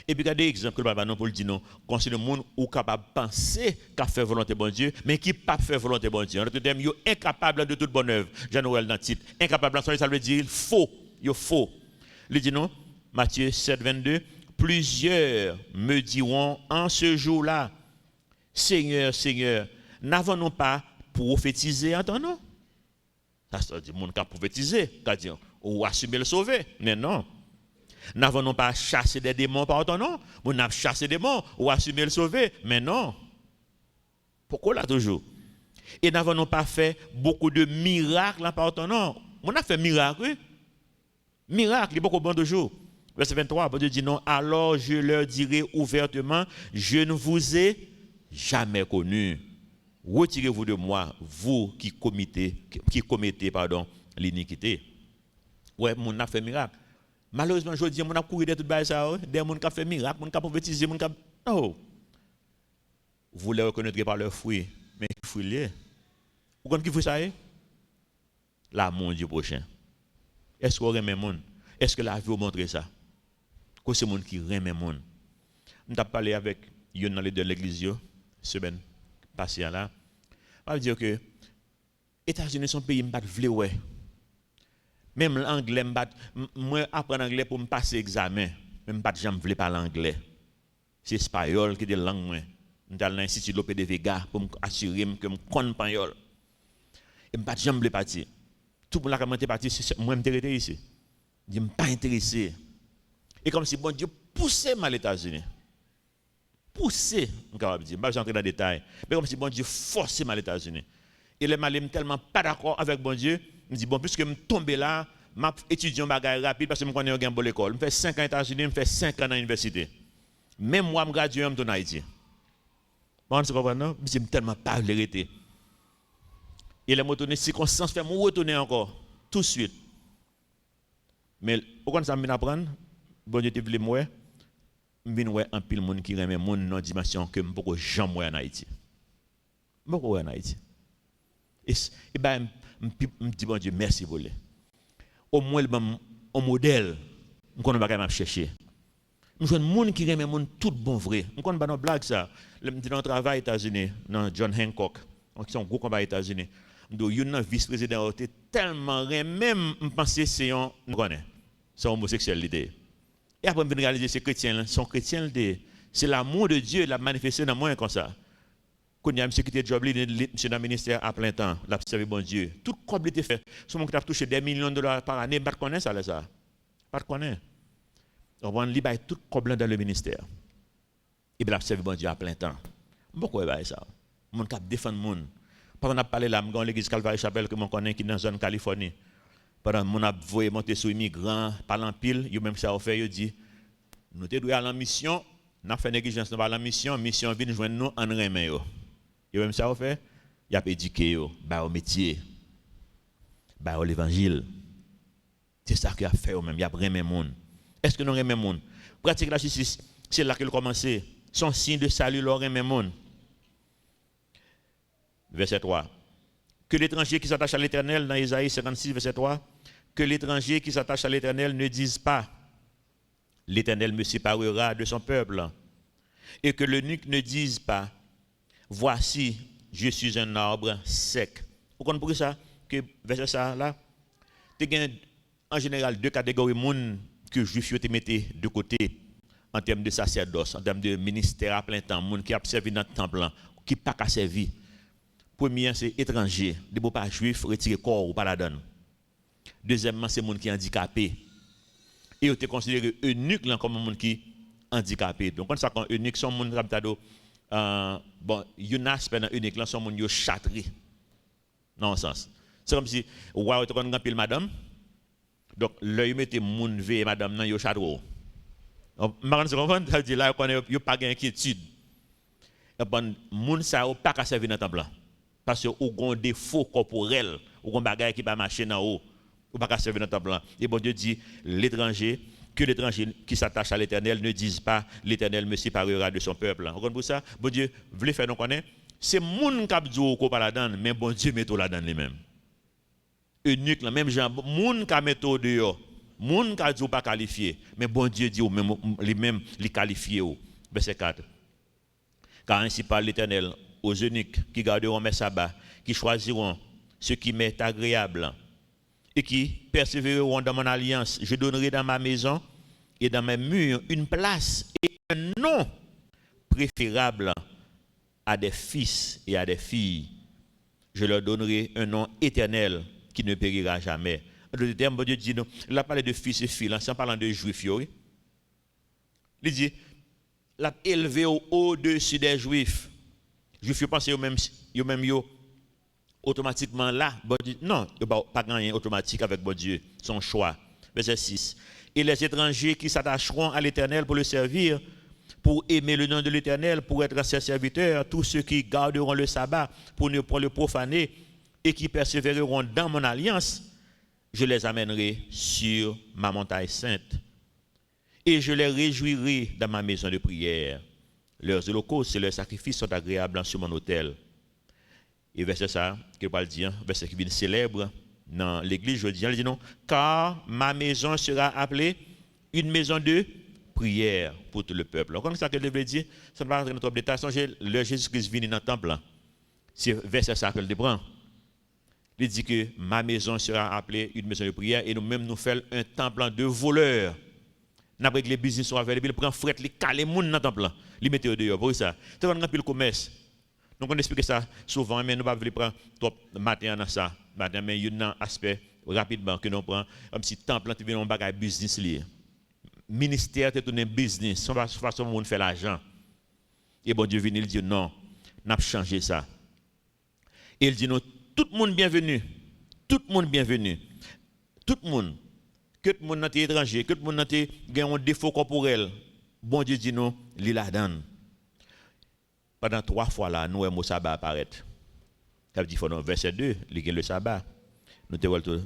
Et puis, regardez l'exemple que le papa non pour le dire non, quand c'est le monde où capable de penser qu'à faire volonté de bon Dieu, mais qui ne peut pas faire volonté de bon Dieu. En d'autres termes, il est incapable de toute bonne œuvre. Jean-Noël dans le titre. Incapable, ça veut dire faux. Il est faux. Il dit non, Matthieu 7, 22. Plusieurs me diront en ce jour-là, Seigneur, Seigneur, n'avons-nous pas prophétisé en ton nom? Ça veut dire, le monde qui a prophétisé, ou assumer le sauver. Mais non. N'avons-nous pas chassé des démons par ton nom? On a chassé des démons ou assumer le sauver? Mais non. Pourquoi là toujours? Et n'avons-nous pas fait beaucoup de miracles par ton nom? On a fait miracles, oui. Miracles, il y a beaucoup bon toujours. Verset 23, Dieu dit non, alors je leur dirai ouvertement, je ne vous ai jamais connu. Retirez-vous de moi, vous qui commettez l'iniquité. Ouais, on a fait miracle. Malheureusement, je dis, on a couru de tout ça, des gens qui ont fait miracle, des gens qui ont prophétisé, des gens qui ont... Non. Vous les reconnaîtrez par leurs fruits, mais qui fruits vous comprenez qui fruit ça est? L'amour du prochain. Est-ce qu'on remet le monde? Est-ce que la vie vous montre ça? Que c'est le monde qui remet le monde? Je vais parlé avec un dans les deux de l'église, semaine passée là. Je vais dire que les États-Unis sont un pays qui ne veut pas. Même l'anglais, moi apprendre l'anglais pour me passer l'examen, même pas jamais voulais parler anglais. C'est espagnol qui est la langue moi. Je suis à l'Institut Lope de Vega pour m'assurer que je connais l'espagnol. Et je pas jamais voulais partir. Tout le monde qui est parti, moi je suis ici. Je ne suis pas intéressé. Et comme si bon Dieu poussait mal les États-Unis. Poussé, on va dire, je ne vais pas entrer dans les détails, mais comme si bon Dieu forçait mal les États-Unis. Et les malins tellement pas d'accord avec bon Dieu, je me dis bon, puisque je tombe là, je étudie un bagage rapide parce que je connais un bon l'école. Je fais 5 ans aux États-Unis, je fais 5 ans dans l'université. Même moi, je gradué, je suis en Haïti. Vous comprenez? Je ne tellement pas vérité. Et les circonstances font me retourner encore, tout de suite. Mais pourquoi ça me apprendre? Bon Dieu te voulait moi, je viens un pile monde qui remet mon non dimension que je ne peux jamais en Haïti. Je ne peux pas en Haïti. Et bien, je dis bon Dieu, merci pour lui. Au moins, un modèle, je ne connais pas chercher. Je vois un monde qui remet mon tout bon vrai. Je ne connais pas nos blagues ça. Je dis dans le travail aux États-Unis, dans John Hancock, qui sont un gros combat aux États-Unis. Il y a un vice-président qui tellement même je pense que c'est un homosexualité. Et après, je réaliser que ces chrétiens sont chrétiens. C'est l'amour de Dieu qui l'a manifesté dans moi comme ça. Quand il y a un monsieur qui était job, monsieur dans le ministère à plein temps, il a servi bon Dieu. Tout comme il était fait. Ce monde qui a touché des millions de dollars par année, pas de connaître ça, ça. Pas de connaître. Donc, on libère tout comme dans le ministère. Et il a servi bon Dieu à plein temps. Pourquoi il va ça? Le monde qui a défendu le monde. Pendant qu'on a parlé là, dans l'église Calvary Chapel que je connais qui est dans la zone Californie. Pendant qu'on a voulu monter sur les migrants, parlant pile, ils même ça fait, ils dit, nous devons aller en mission, nous avons fait négligence, nous allons en mission, mission vient joindre nous en remet. Ils même ça fait, ils ont éduqué, au métier, au l'évangile. C'est ça qu'il a fait même, il a remet le monde. Est-ce que nous remet le monde? Pratique la justice, c'est là qu'il a commencé. Son signe de salut, leur remet le monde. Verset 3. Que l'étranger qui s'attache à l'Éternel, dans Isaïe 56, verset 3, que l'étranger qui s'attache à l'Éternel ne dise pas, l'Éternel me séparera de son peuple, et que l'eunuque ne dise pas, voici, je suis un arbre sec. Vous comprenez pour ça, que verset ça là, tu as en général deux catégories de monde que les Juifs te mettaient de côté en termes de sacerdoce, en termes de ministère à plein temps, monde qui a servi dans le temple, qui n'a pas servi. Premier, c'est étranger. Des beaux pas juifs, retirer corps ou pas la donne. Deuxièmement, c'est monde qui est handicapé. Et on te considéré eunuque comme un monde qui est handicapé. Donc, quand ça, quand eunuque, son monde bon, il y a un aspect dans eunuque, son monde qui est châtré. Non, sens. C'est comme si, ouais, tu connais un madame. Donc, là, il mettait monde ve madame dans yo château. Donc, marrant se comprendre, ça veut dire là, il n'y a pas d'inquiétude. Et bon, monde ça n'a pas qu'à servir dans le temple. Parce que ou gon défaut corporel, ou gon bagay qui pas marcher dans haut, ou pas servir dans temple. Et bon Dieu dit l'étranger qui s'attache à l'Éternel ne dise pas l'Éternel me séparera de son peuple. Vous comprenez ça? Bon Dieu voulait faire nous connaître c'est moun qui a dit qu'on pas là-dedans, mais bon Dieu met tout là-dedans lui-même. Eunuque, la même genre, moun qui a mis tout dehors, moun qui a dit pas qualifié, mais bon Dieu dit lui-même, les qualifié. Verset 4. Car ainsi parle l'Éternel aux eunuques qui garderont mes sabbats, qui choisiront ce qui m'est agréable et qui persévéreront dans mon alliance. Je donnerai dans ma maison et dans mes murs une place et un nom préférable à des fils et à des filles. Je leur donnerai un nom éternel qui ne périra jamais. En d'autres termes, bon Dieu dit, non, il a parlé de fils et filles, c'est en parlant de juifs. Il dit, il a élevé au-dessus des juifs. Juifs, ils pensent eux-mêmes, automatiquement là. Bon Dieu, non, il n'y a pas rien automatique avec bon Dieu, son choix. Verset 6. Et les étrangers qui s'attacheront à l'Éternel pour le servir, pour aimer le nom de l'Éternel, pour être ses serviteurs, tous ceux qui garderont le sabbat pour ne pas le profaner et qui persévéreront dans mon alliance, je les amènerai sur ma montagne sainte. Et je les réjouirai dans ma maison de prière. Leurs holocaustes et leurs sacrifices sont agréables sur mon autel. Et verset ça, que Paul dit, verset qui vient célèbre dans l'église, je dis, il dit non, car ma maison sera appelée une maison de prière pour tout le peuple. Comme ça que je veut dire, ça ne va pas rentrer dans notre détail. Le Jésus-Christ vient dans le temple. C'est verset ça que le prend. Il dit que ma maison sera appelée une maison de prière et nous-mêmes nous faisons un temple de voleurs. Après que les business sont avancés, il prend fret, il cale les gens dans le temple. Il met au dehors. Pour ça, c'est un peu le commerce. Donc on explique ça souvent, mais nous ne pouvons pas prendre top matin dans ça. Matin, mais il y a un aspect rapidement que nous prenons, comme si le temple est un bagage business lié. Ministère est un business, c'est une façon dont on fait l'argent. Et bon Dieu vient, il dit non, on a changé ça. Et il dit non, tout le monde bienvenu, tout le monde bienvenu, tout le monde, que tout le monde est étranger, que tout le monde a un défaut corporel. Bon Dieu dit non, il la donne. Pendant 3 fois là, nous avons le sabbat apparaître. Ça veut dire dans verset 2, il y a le sabbat. Nous avons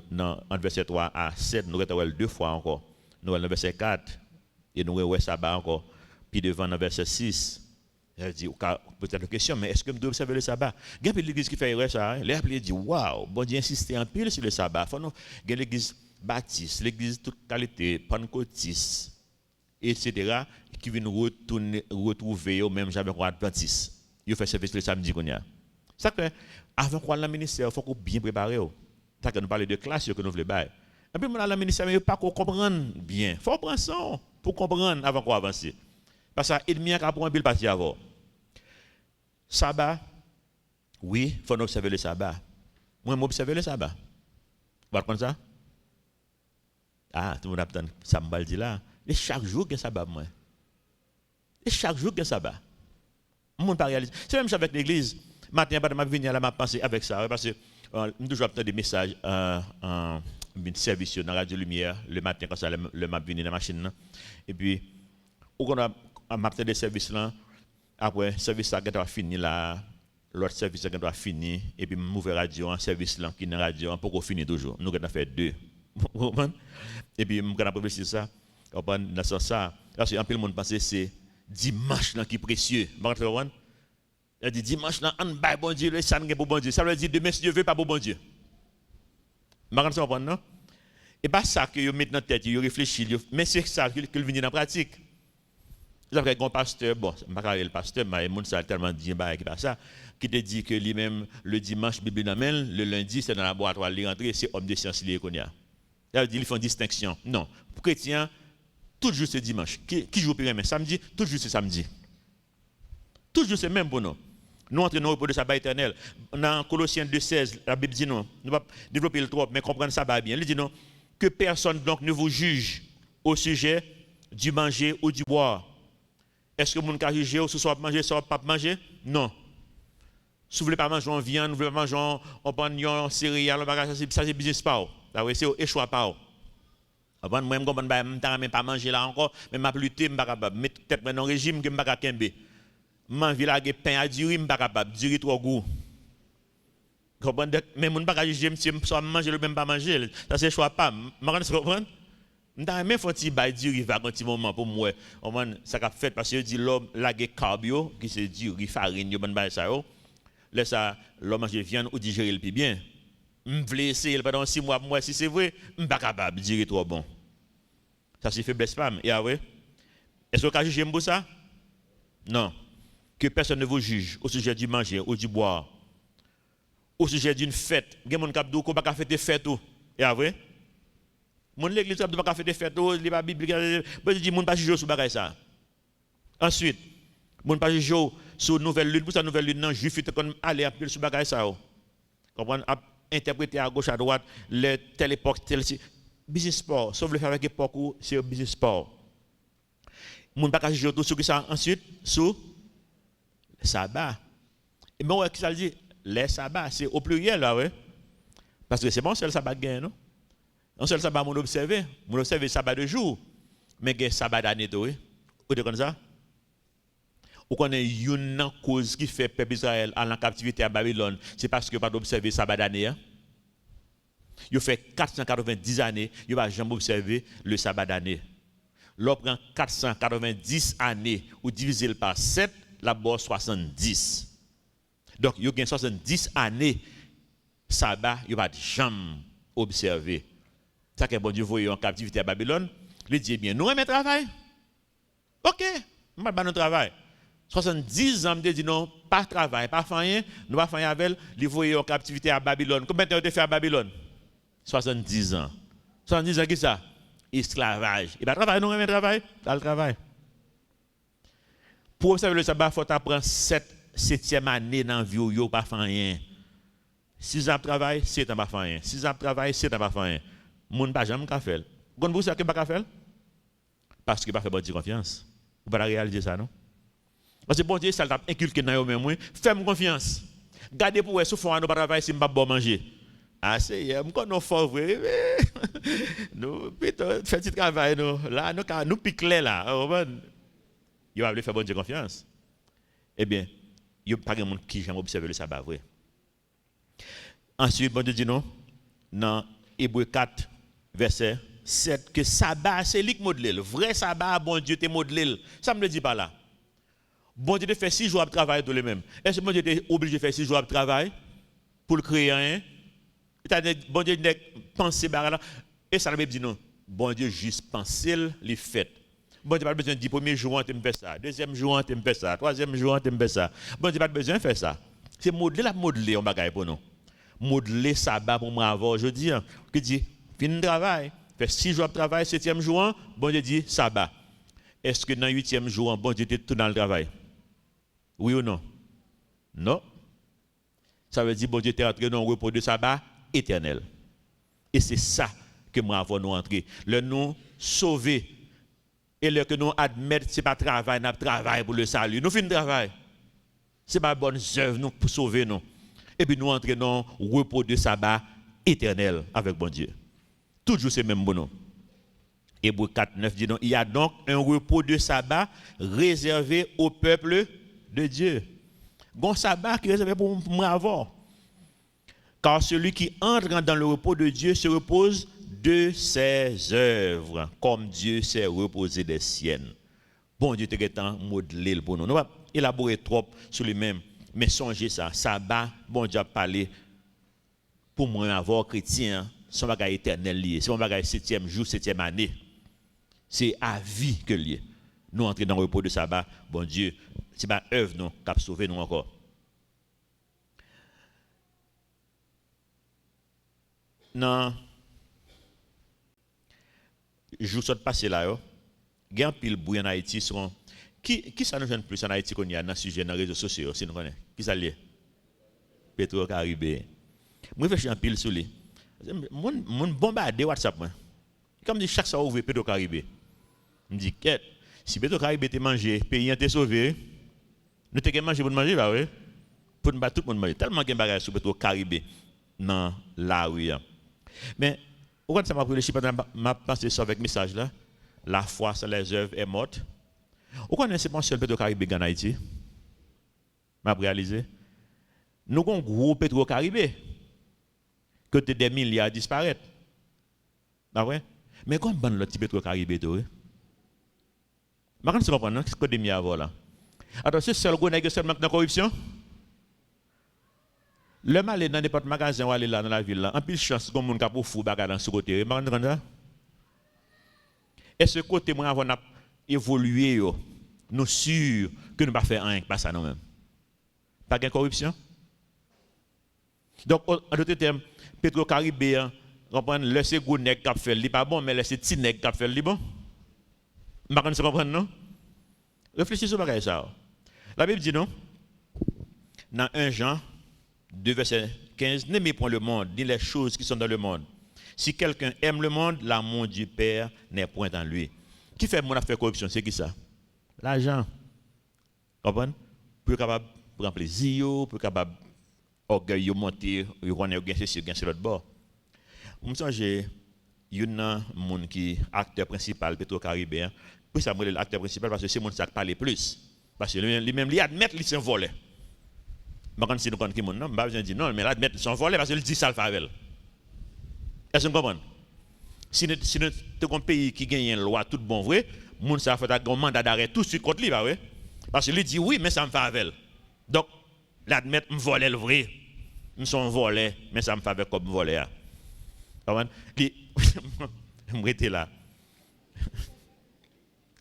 en verset 3 à 7, nous avons 2 fois encore. Nous avons le verset 4 et nous avons le sabbat encore. Puis devant le verset 6, elle dit, peut-être une question, mais est-ce que nous devons observer le sabbat? Il y a l'église qui fait ça. L'église dit, waouh, bon Dieu insiste en pile sur le sabbat. Il y a l'église baptiste, l'église toute qualité, pentecôtiste, etc., qui viennent retrouver au même jamais adventiste. Il fait service le samedi qu'on y a. Ça que avant qu'on le ministère, il faut qu'on bien préparer. Ça que nous parlons de classe que nous voulons faire. Et puis dans le ministère, il ne faut pas qu'on comprenne bien. Il faut prendre ça pour comprendre avant qu'on avance. Parce que l'ennemi a pris un pile parti avant. Sabbat, oui, il faut observer le sabbat. Moi, j'observe le sabbat. Vous comprenez ça? Ah, tout le monde a ça me dit là. Et chaque jour, il y a sabbat. Et chaque jour, il y a sabbat. C'est même ça avec l'église. Matin, je vais venir là, je penser avec ça. Parce que nous toujours des messages en service dans la radio lumière le matin, quand ça, le map venir dans la machine. Et puis, on a des services là. Après, le service là, qui fini là. L'autre service là, qui fini. Et puis, je radio, un service là, qui est dans la radio, pour qu'on finisse toujours. Nous, avons fait 2. Et puis, je vais publier ça. Dans ce sens, parce qu'un peu le monde pense que c'est dimanche qui est précieux. Il dit dimanche, on va bon Dieu, le sang pour bon Dieu. Ça veut dire demain, si Dieu veut, pas pour bon Dieu. Vous comprenez, non? Et pas ça que vous mettez dans la tête, vous réfléchissez, mais c'est ça que vous venez dans la pratique. Vous avez un pasteur, bon, je ne sais pas le pasteur, mais il a tellement dit ça, qui te dit que lui-même, le dimanche, Bible l'amène, le lundi, c'est dans le laboratoire, il rentre, c'est homme de science, il est. Ça veut dire qu'ils font distinction. Non. Pour les chrétiens, tout jour c'est dimanche. Qui joue plus samedi, tout jour c'est samedi. Tout jour c'est même pour nous. Nous entrons dans le repos de sabbat éternel. Dans Colossiens 2,16, la Bible dit non. Nous ne pouvons pas développer le trop, mais comprendre ça va bien. Il dit non. Que personne donc ne vous juge au sujet du manger ou du boire. Est-ce que vous ne pouvez juger ou ce soit manger, soit pas manger? Non. Si vous ne voulez pas manger en viande, vous ne voulez pas manger en pagnon, céréales, ça c'est business pas. C'est échoua pas. Avant moi, je ne peux pas manger là encore, mais je lutter, je ne suis pas capable. Je mettre tête dans un régime que je ne peux pas capable. Je mange pain à durer, je ne suis pas capable. Durer trop goût. Mais je ne peux pas juger si je mange le même pas manger. Ça c'est choix pas. Je comprends. Je même faut petit bail durer va un petit moment pour moi. Ça qu'a fait parce que dit l'homme la cardio qui c'est durer farine yo ban bail ça yo. Laisse ça, l'homme mange viande ou digérer le plus bien. Je voulais essayer pendant 6 mois, moi, si c'est vrai, je ne suis pas capable de dire trop bon. Ça, c'est faiblesse femme. Et ouais. Est-ce que vous jugez pour ça? Non. Que personne ne vous juge au sujet du manger ou du boire. Au sujet d'une fête. Il y a des gens qui ne pas faire des fêtes. Et vrai? Mon l'église ne pas faire des fêtes. Il n'y a pas de Bible. Je dis, ne pas juger sur ça. Ensuite, ne pas juger sur nouvelle lune. Pour sa nouvelle lune, non, juif, il faut aller un peu sur ça. Comprendre? Interpréter à gauche, à droite, telle époque, telle. Business sport. Sauf le faire avec l'époque où c'est un business sport. Moun pas juger tout sur ça ensuite sur le sabbat. Et bon qui ça dit les sabbats c'est au pluriel là ouais. Parce que c'est bon seul sabbat gain non. Un seul sabbat mon observer sabbat de jour mais gain sabbat d'année tout oui. Ou de comme ça. Ou connaît une cause qui fait peuple Israël à la captivité à Babylone, c'est parce que pas d'observer sabbat d'année hein. Il fait 490 années, il va jamais observer le sabbat d'année. L'on prend 490 années ou divisé par 7, la bosse 70. Donc, il y a 70 années, sabbat, il va jamais observer. Ça que bon Dieu voyait en captivité à Babylone, il dit bien, nous aimons le travail. Ok, nous ne pas notre travail. 70 ans, il dit non, pas de travail, pas faire rien, nous pas faire avec, il voyait en captivité à Babylone. Combien de temps tu fait à Babylone? 70 ans. 70 ans, qui ça? Esclavage. Il va travailler, nous, il travail, dans le travail. Pour observer le sabbat, il faut apprendre 7e année dans la vie où il n'y a pas fait rien. 6 ans de travail, 7 ans de pas rien. 6 ans de travail, 7 ans de pas rien. Moun pas jamais faire. Vous savez ce que pas faire? Parce qu'il pas fait bonne confiance. Vous ne pouvez pas réaliser ça, non? Parce que bon Dieu, ça l'a inculqué dans vous-même. Faites-moi confiance. Gardez pour vous, si vous ne pas travailler, si vous ne pas bon manger. Ah, c'est, je nous fort vrai. Nous, plutôt, faites du travail, nous. Là, nous piquons là. Il va faire bonne confiance. Eh bien, il n'y a pas de monde qui jamais observé le sabbat vrai. Ensuite, bon Dieu dit non, dans Hébreux 4, verset 7, que sabbat, c'est lui qui modèle. Le vrai sabbat, bon Dieu te modèle. Ça ne me le dit pas là. Bon Dieu te fait 6 jours de travail tous les mêmes. Est-ce que bon Dieu est obligé de faire 6 jours de travail pour le créer rien? Bon Dieu ne pense pas là. Et ça, la Bible dit non. Bon Dieu juste pense les fait. Bon Dieu n'a pas besoin de dire premier jour, tu me fais ça. Deuxième jour, tu me fais ça. Troisième jour, tu me fais ça. Bon Dieu n'a pas besoin de faire ça. C'est modeler, on bagaille pour nous. Modeler sabbat pour moi avoir. Je dis, qui dit, fin de travail, fait 6 jours de travail, 7e jour, bon Dieu dit sabbat. Est-ce que dans 8e jour, bon Dieu était tout dans le travail? Oui ou non? Non. Ça veut dire, bon Dieu était entré dans le repos de sabbat éternel. Et c'est ça que moi avons nous entrer. Le nous sauver et le que nous admettre c'est pas travail, n'a travail pour le salut. Nous finissons travail. C'est pas bonne œuvre nous pour sauver nous. Et puis nous entrer dans le repos de sabbat éternel avec bon Dieu. Toujours c'est même bon nous. Hébreux 4, 9 dit non, il y a donc un repos de sabbat réservé au peuple de Dieu. Bon sabbat qui est réservé pour moi avoir. Car celui qui entre dans le repos de Dieu se repose de ses œuvres, comme Dieu s'est reposé des siennes. Bon Dieu te en modelé pour nous. Nous va élaborer trop sur lui-même, mais songez ça, sabbat, bon Dieu a parlé pour moi avoir chrétien, son bagage éternel lié, c'est mon bagage 7e jour, 7e année. C'est à vie que lié. Nous entrer dans le repos de sabbat, bon Dieu, c'est pas œuvre non qui a sauvé nous encore. Non. Je suis passé là, il y a un pile bouillon en Haïti. Qui ça nous gêne plus en Haïti qu'on y a dans le sujet dans les réseaux sociaux, si nous connaissons? Qui ça lié? Petro-Caribé. Moi, je fais un pile sur lui. Mon bombardé WhatsApp. Comme dit chaque fois ouvre Petro-Caribé. Je me dis, si Petro-Caribé te mangé, pays te sauvé, nous te mangé pour manger, bah oui. Pour nous battre tout le monde manger. Tellement qu'il y a des choses sur Petro-Caribé dans la rue. Mais, pourquoi ça m'a réfléchi pendant ma pensée sur avec message là? La foi sur les œuvres est morte. Pourquoi n'est-ce pas seul Petro-Caribé en Haïti? M'a réalisé. Nous avons un gros Petro-Caribé. Que des milliards disparaissent. Bah ouais. Mais comment ban le petit Petro-Caribé tout? Je ne comprends pas ce que des milliards là. Alors c'est seul gros nègre seulement dans la corruption? Le mal est dans n'importe magasin ou aller là dans la ville là, en pile chance comme moun ka pour fou bagarre dans ce côté. M'entend ça? Et ce côté moi avant n'a évolué yo, nous sûr que nous pas faire rien pas ça nous même. Pas de corruption. Donc en d'autres termes, Petro-Caribéen, comprendre laisser gros nèg k'ap fait li pas bon mais laisser petit nèg k'ap fait li bon. M'pa se comprendre non? Réfléchissez sur bagay ça. La Bible dit non. Dans 1 Jean 2 verset 15, n'aimez point le monde, ni les choses qui sont dans le monde. Si quelqu'un aime le monde, l'amour du Père n'est point en lui. Qui fait mon affaire corruption, c'est qui ça? L'argent. Comprenez? Pour capable prendre plaisir, pour capable orgueil monter, on est gain c'est gain sur l'autre bord. Moi j'ai un monde qui acteur principal Petro-Caribéen. Pour ça moi l'acteur principal parce que c'est mon ça parler plus. Parce que lui-même lui admettre qu'il s'est volé. Quand si nous connaissons qui mon nom, je dis non, mais là admettre son volé parce qu'il dit ça le favel. Est-ce que vous comprenez? Si nous sommes un pays qui gagne une loi tout bon vrai, moun ça fait un mandat d'arrêt tout de suite contre lui, bah oui. Parce qu'il dit oui, mais ça me fait avec. Donc, l'admettre me voler le vrai. Nous sommes volés, mais ça me fait avec comme voler. Vous comprenez? Je me rete là. Je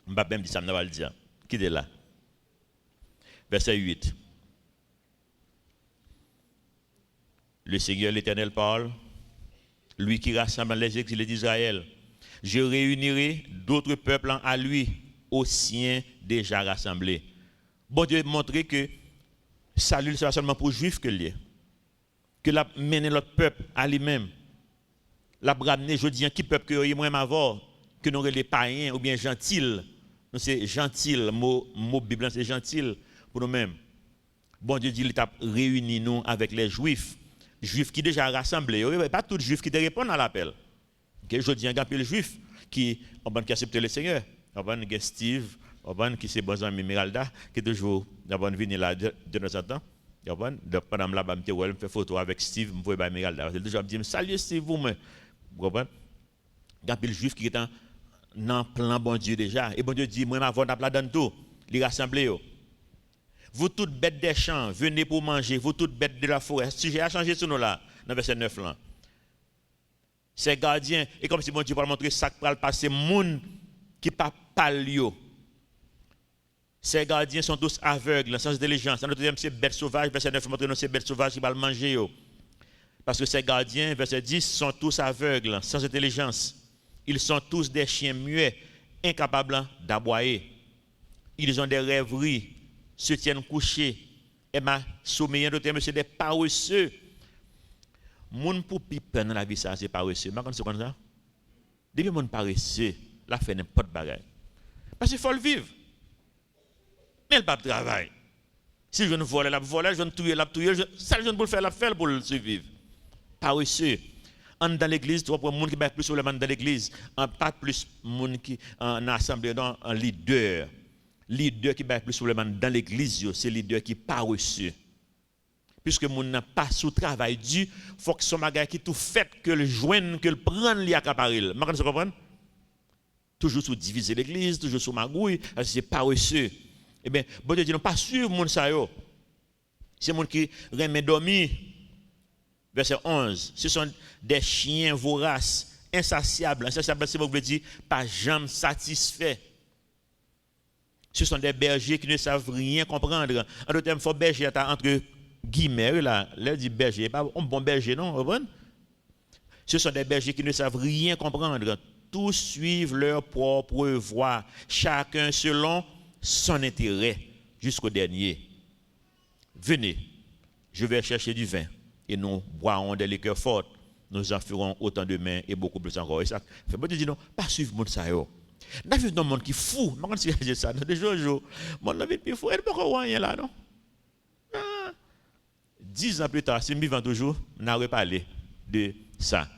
ne vais pas même dire ça, je vais le dire. Qui est là? Verset 8. Le Seigneur l'Éternel parle. Lui qui rassemble les exilés d'Israël, je réunirai d'autres peuples à lui, aux siens déjà rassemblés. Bon Dieu montrer que salut c'est pas seulement pour les Juifs que lié, que l'a mené l'autre peuple à lui-même. L'a ramené, je dis, qui peuple que moi avant, que nous les païens ou bien gentils. Nous c'est gentil, mot Bible c'est gentil pour nous-mêmes. Bon Dieu dit il t'a réuni nous avec les Juifs. Juifs qui déjà rassemblés, pas tous les juifs qui te répondent à l'appel. Je dis un gars les juifs qui acceptent le Seigneur. Steve, qui c'est bon ami Miralda, qui toujours venu là de temps en temps. Pendant là, je me fais photo avec Steve, je me Miralda. Je toujours me dis salut Steve, vous me. Vous comprenez? Les juifs qui sont dans le plan bon Dieu déjà. Et bon Dieu dit, moi, je vais dans tout, les rassembler. Vous toutes bêtes des champs, venez pour manger, vous toutes bêtes de la forêt. Sujet a changé sur nous là, dans verset 9 là. Ces gardiens, et comme si bon Dieu va montrer ça qui va passer, moun qui pas palio. Ces gardiens sont tous aveugles, sans intelligence. En notre deuxième, c'est bêtes sauvages, verset 9 montre nous c'est bêtes sauvages qui va le manger. Parce que ces gardiens, verset 10, sont tous aveugles, sans intelligence. Ils sont tous des chiens muets, incapables d'aboyer. Ils ont des rêveries, se tiennent couchés, et ma sommeil de terme c'est des paresseux. Moun pour piper dans la vie ça c'est paresseux. Mais quand c'est comme ça, depuis moun paresseux, la fait n'importe bagaille. Parce qu'il faut le vivre. Mais il pas de travail. Si je ne vole, je ne tuer, ça je ne peux le faire, la faire pour le survivre. Paresseux. Dans l'église, tu vois, moun qui bat plus sur le monde dans l'église, pas plus moun qui en assemblée dans un leader. Leader qui bat plus sur le monde dans l'église, c'est leader qui paresseux. Puisque moun n'a pas sous travail dû, faut que son bagage qui tout fait que le joindre, que le prendre, li accaparer. Vous comprenez? Toujours sous diviser l'église, toujours sous magouille, c'est paresseux. Eh bien, bon Dieu dit non, pas suivre moun sa yo. C'est moun qui remet dormir. Verset 11. Ce sont des chiens voraces, insatiables. Insatiables, c'est ce que veut dire, pas jamais satisfaits. Ce sont des bergers qui ne savent rien comprendre. En d'autres termes, il faut berger entre guillemets, là, dit berger, pas un bon berger, non? Ce sont des bergers qui ne savent rien comprendre. Tous suivent leur propre voie, chacun selon son intérêt, jusqu'au dernier. Venez, je vais chercher du vin, et nous boirons des liqueurs fortes. Nous en ferons autant de mains et beaucoup plus encore. Et ça fait bon Dieu dit non, pas suivre mon ça yo. N'a vu dans monde qui fou, moi quand c'est ça, des jours, mon la vie plus fou, elle pas rien là non. 10 ans plus tard, si je vivant toujours, n'a reparlé de ça.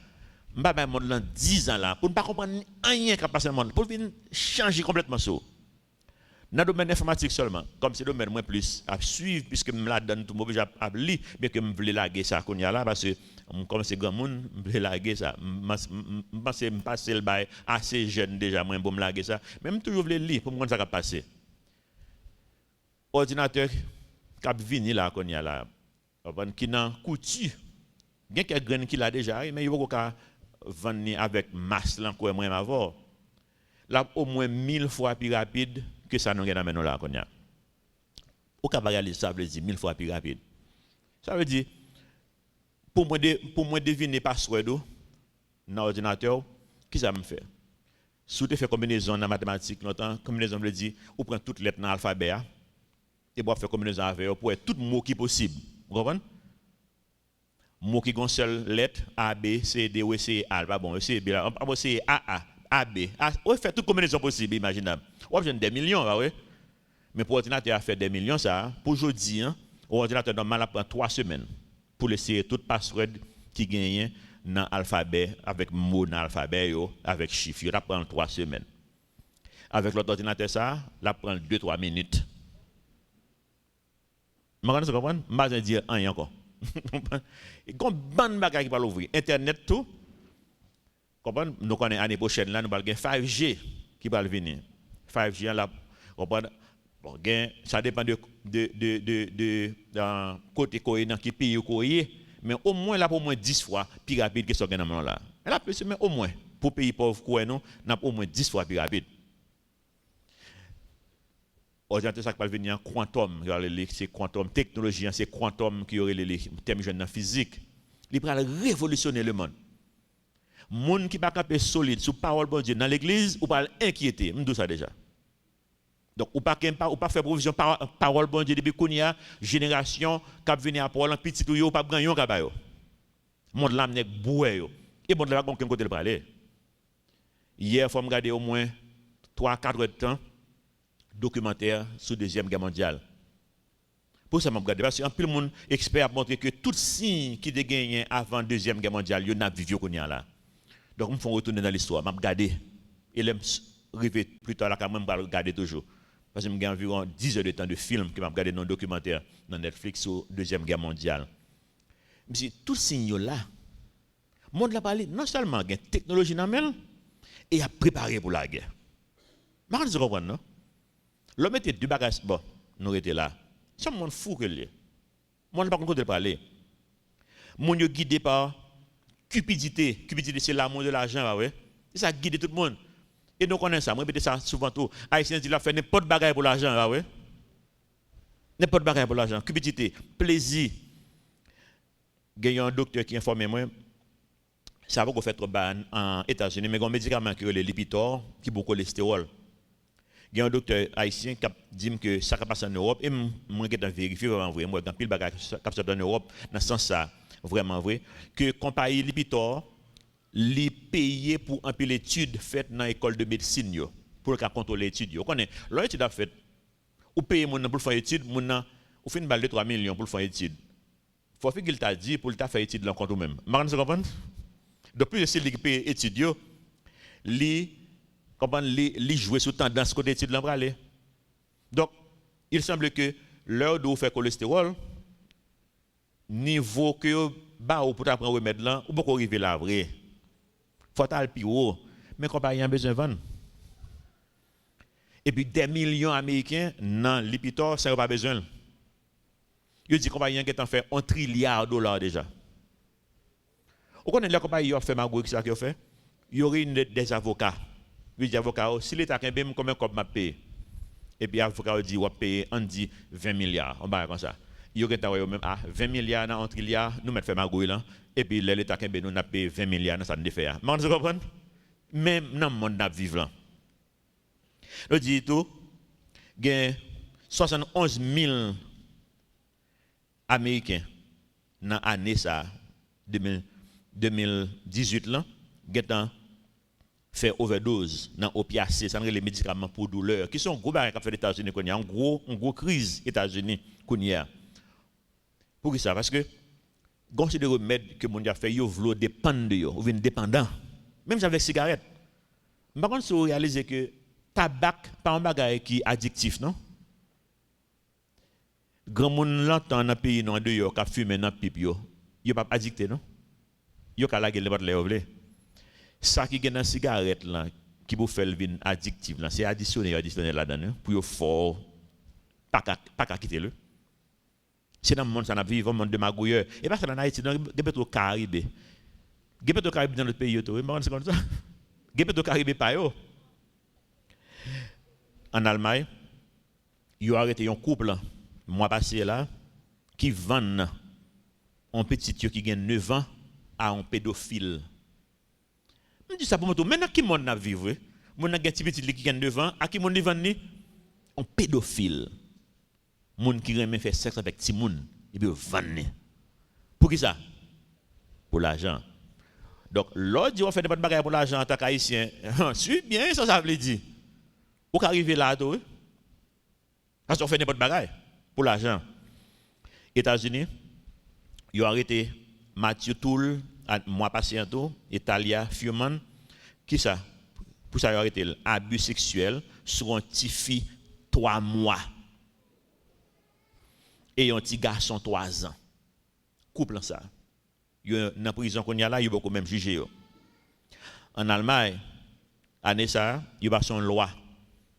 M'pa monde là 10 ans là pour ne pas comprendre rien qui passe dans le monde, pour venir changer complètement ça. Dans le domaine informatique seulement, comme c'est le domaine moins plus à suivre, puisque je me la donne tout le monde à lire, mais que je voulais laguer ça qu'on y a là, parce que comme c'est grand monde, je voulais laguer ça. Je pense que je passe le bail assez jeune déjà, moi, pour me laguer ça. Mais je toujours voulais lire pour me comprendre ça qui a passé. Ordinateur, qui a venu là qu'on y a là, qui nan coutu. Bien qu'il y a grain qui l'a déjà, mais il va pas vendre avec masse là quoi moins avoir. Là au moins 1000 fois plus rapide que ça nous gagne maintenant là qu'on y a. Ou capable réaliser ça veut dire 1000 fois plus rapide. Ça veut dire pour moi deviner password dans l'ordinateur, qui ça me fait? Si tu fais combinaison en mathématiques, combinaison veut dire ou prend toutes les lettres dans l'alphabet et pour faire combinaison avec pour être tout mot qui possible. Vous comprenez? Mot qui ont seule lettre A B C D ou C A pas bon C B là on c'est A B on fait toute combinaison possible imaginable. On a besoin des millions là ouais. Mais pour ordinateur à faire des millions ça pour aujourd'hui ordinateur normal prend 3 semaines pour essayer toute password qui gagne dans l'alphabet avec mot dans l'alphabet avec chiffre ça prend 3 semaines. Avec l'autre ordinateur ça la prend 2-3 minutes. Vous comprenez? Je ne vais dire rien encore. Il y a une bonne bagaille qui va l'ouvrir. Internet tout. Nous connaissons l'année prochaine là nous allons 5G qui va venir. 5G là ça dépend de côté dans qui pays ou mais au moins là pour moins 10 fois plus rapide que ce qu'on a là. Là mais au moins pour pays pauvres quoi non, n'a au moins 10 fois plus rapide. Ordinateur ça qui va venir quantum, c'est quantum technologie, c'est quantum qui aurait les thèmes jeunes en physique. Il va révolutionner le monde. Monde qui pas capable solide sous parole bon Dieu dans l'église ou pas inquiéter, me dit ça déjà. Donc ou pas faire provision parole bon Dieu depuis qu'on y a génération qui venir à parole petit tout yo pas grand ka yo. Monde là nek boué yo. Et monde là pas quelqu'un côté le parler. Hier faut me regarder au moins 3-4 heures de temps documentaire sur la Deuxième Guerre mondiale. Pour ça, je regarde parce que le monde expert a montré que tout signe qui a gagné avant la Deuxième Guerre mondiale, il y a un vivre qu'on y a là. Donc, je vais retourner dans l'histoire, je vais regarder. Et je vais plus tard, je vais regarder toujours. Parce que j'ai environ 10 heures de temps de film que je vais regarder dans le documentaire dans Netflix sur la Deuxième Guerre mondiale. Mais tout signe là, le monde a parlé non seulement de technologie et a préparé pour la guerre. Je comprends, non? L'homme était du bagage, bon, nous étions là. C'est un monde fou que lui. Moi, je ne sais pas comment parler. Mon est guidé par cupidité. Cupidité, c'est l'amour de l'argent, ouais. Et ça guide tout le monde. Et nous connaissons ça. Moi, je répète ça souvent tout. Haïtien dit qu'il a fait n'importe quoi bagaille pour l'argent, ouais. N'importe quoi bagaille pour l'argent. Cupidité, plaisir. Il y a un docteur qui informe moi. Ça va qu'on fait trop bas en États-Unis, mais il y a un médicament qui est le Lipitor, qui est beaucoup de cholestérol. Il y a un docteur haïtien qui dit que ça passe en Europe et moi qui ai vérifié vraiment vrai moi dans pile bagage qui passe en Europe dans ce sens ça vraiment vrai que compagnie Lipitor li payé pour un pile étude faite dans l'école de médecine yo pour contrôler l'étude yo connaît l'étude a fait ou payer mon pour faire étude mon ou fin balle de 3 millions pour faire étude faut faire qu'il t'a dit pour t'a faire étude là compte même vous comprenez depuis c'est li paye étude yo li comment les jouer sous tendance côté étude l'embraler. Donc il semble que l'heure de faire cholestérol niveau que ba ou pour prendre remède là ou beaucoup arriver là vrai. Faut aller plus haut mais compagnie a besoin de vendre. Et puis des millions américains dans l'Ipitor ça pas besoin. Il dit compagnie qui est en fait $1 trillion déjà. Vous connaissez la compagnie qui fait magouille ça qui fait? Il y aurait des avocats. Oui, avocat, si l'État a combien de m'a payé? Et puis l'avocat dit, on va payer, on dit 20 milliards. On va comme ça. Il y a même 20 milliards dans 1 trilliard, nous mettons fait magouille là. Et puis l'État a nous a payé 20 milliards dans ça ne fait. Mais vous comprenez? Même dans le monde nous vivons là. Je dis tout, il y a 71 000 Américains dans l'année 2018 là, fait overdose dans opiacés, ça les médicaments pour douleur, qui sont gros barrières qu'a fait les États-Unis qu'on y a une gros crise États-Unis qu'on y a. Pour ça parce que quand c'est des remèdes que mon a fait yo vlo dépendre de yo, ou vinn dépendant. Même avec cigarette. Par contre, si vous réalisez que tabac pas un bagage qui addictif non? Grand monde l'entend dans pays non de yo qui fume dans pipe yo pas addicté non? Yo ka la gueule les ovle. Ça qui est dans la cigarette là, qui vous fait le vin addictif là, c'est additionné là-dedans pour yo fort pas quitter le. C'est dans le monde ça n'a vivre, le monde de magouilleur. Et pas ça en Haïti, dans le pétro Caraïbe. Le pétro Caraïbe dans notre pays, c'est comme ça. Le pétro Caraïbe pas yo. En Allemagne, ils ont arrêté un couple, mois passé là, qui vend un petit qui a 9 ans à un pédophile. Je dis ça pour moi, maintenant qui monde a vivre? Mon a un petit qui a 9 ans, à qui monde vend un pédophile. Moun qui remet faire sexe avec petit moun et puis vend. Pour qui ça? Pour l'argent. Donc l'autre dit on fait des bonnes bagages pour l'argent en tant qu'haïtien. Suis bien ça veut dire. Pour arriver là tout. Parce qu'on fait des bonnes bagages pour l'argent. États-Unis, ils ont arrêté Mathieu Toul, mois passé tout, Italia Furman, qui ça? Pour ça, ils ont arrêté l'abus sexuel sur un petit fille 3 mois. Et un petit garçon 3 ans. Couple ça. Dans la prison qu'on y a là, ils vont même juger. En Allemagne, année ça, ils ont une loi.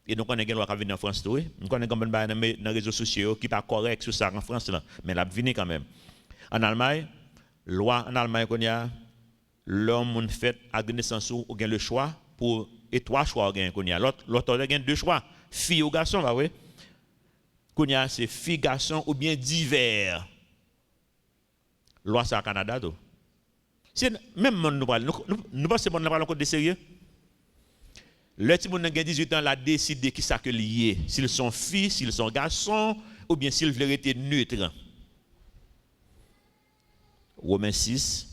Et donc, on a une loi qui vient en France. On a dans les réseaux sociaux qui n'est pas correct sur ça en France, là, mais elle a venu quand même. En Allemagne, loi en Allemagne qu'on y a, l'homme fait à naissance ou gagne le choix pour et 3 choix qu'on y a. L'autre a 2 choix, fille ou garçon, bah oui. Qu'on y a c'est fille garçon ou bien divers. Loi ça au Canada tout. C'est même nous pensons qu'on parle encore de sérieux. Le petit monde qui a 18 ans a décidé qui ça que lié, s'ils sont filles, s'ils sont garçons ou bien s'ils veulent être neutres. Romains 6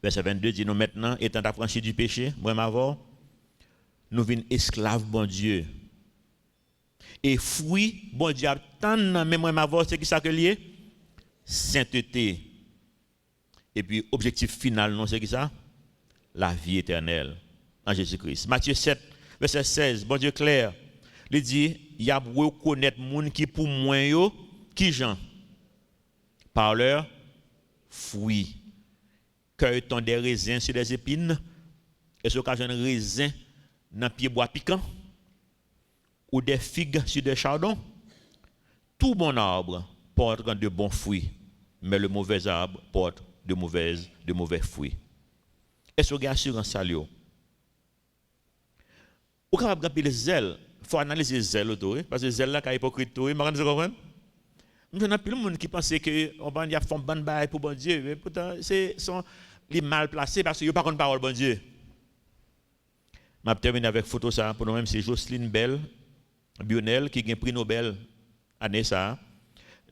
verset 22 dit nous maintenant étant affranchis du péché, moi m'avons nous vînes esclaves bon Dieu. Et fruit bon Dieu attend même moi m'avons c'est qui ça que lié? Sainteté. Et puis objectif final non c'est qui ça? La vie éternelle en Jésus-Christ. Matthieu 7 verset 16, bon Dieu clair, il dit il y a reconnaître moun qui pour moi yo qui gens par leur fruit. Cueille-t-on des raisins sur des épines? Est-ce qu'on a un raisin dans pied bois piquant? Ou des figues sur des chardons? Tout bon arbre porte de bons fruits, mais le mauvais arbre porte de mauvais fruits. Est-ce qu'on a assurance ça? Ou capable de le zèle, il faut analyser le zèle parce que le zèle là est hypocrite, vous comprenez? Il y a plus de monde qui pense que on va faire une bonne baille pour bon Dieu, mais pourtant c'est sont les mal placés parce qu'ils n'ont pas de parole bon Dieu. Je vais terminer avec photo ça pour nous-mêmes, c'est Jocelyne Bell Bionel qui a un prix Nobel année ça.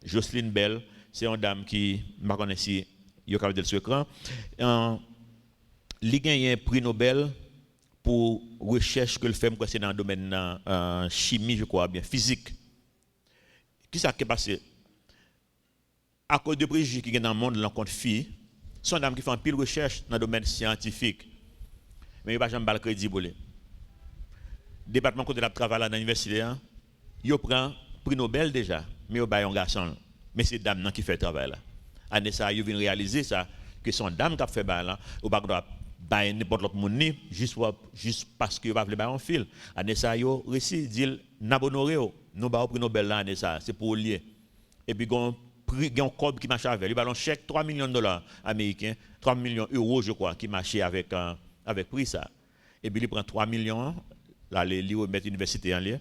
Jocelyne Bell, c'est une dame qui je ne connais pas si il y a le secret. Il a un prix Nobel pour recherche que le fait c'est dans le domaine chimie je crois bien physique. Qui ça qui est passé? À cause de préjugés qui sont dans le monde l'encontre fille, sont dames qui font pile recherche dans le domaine scientifique. Mais il n'y a pas jamais de crédit pour les. Département côté de travail dans l'université, il prend prix Nobel déjà, mais il y a un garçon. Mais c'est dame qui fait le travail là. Année ça, il vient réaliser ça que son dame qui a fait là, ou pas doit bailler n'importe l'autre monde juste parce que va vouloir bailler un fil. Année ça, yo réussi dit n'abonner nous ba prix Nobel là année ça, c'est pour lier. Et puis un corps qui marche avec, il va un chèque 3 millions de dollars américains, 3 millions d'euros je crois qui marchait avec prix ça. Et puis il prend 3 millions là les remettre université en lieu.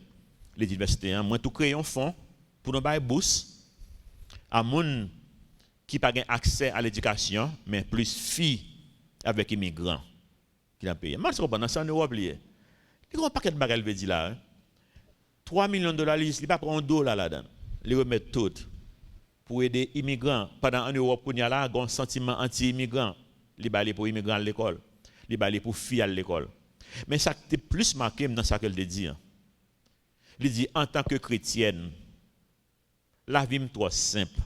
Les universités moi tout créer un fonds pour nous bailler bourse à moun qui pas accès à l'éducation mais plus filles avec immigrants qui a payé. Moi je comprends ça en Europe lié. Il y a un paquet de bagages veut dire là. 3 millions de dollars, il pas prendre $1 là-dedans. Les remettre tout pour aider les immigrants. Pendant en Europe, il y a là un sentiment anti-immigrant. Il va aller pour les immigrants à l'école. Il va aller pour les filles à l'école. Mais ça est plus marqué dans ce qu'elle dit. Il dit, en tant que chrétienne, la vie est trop simple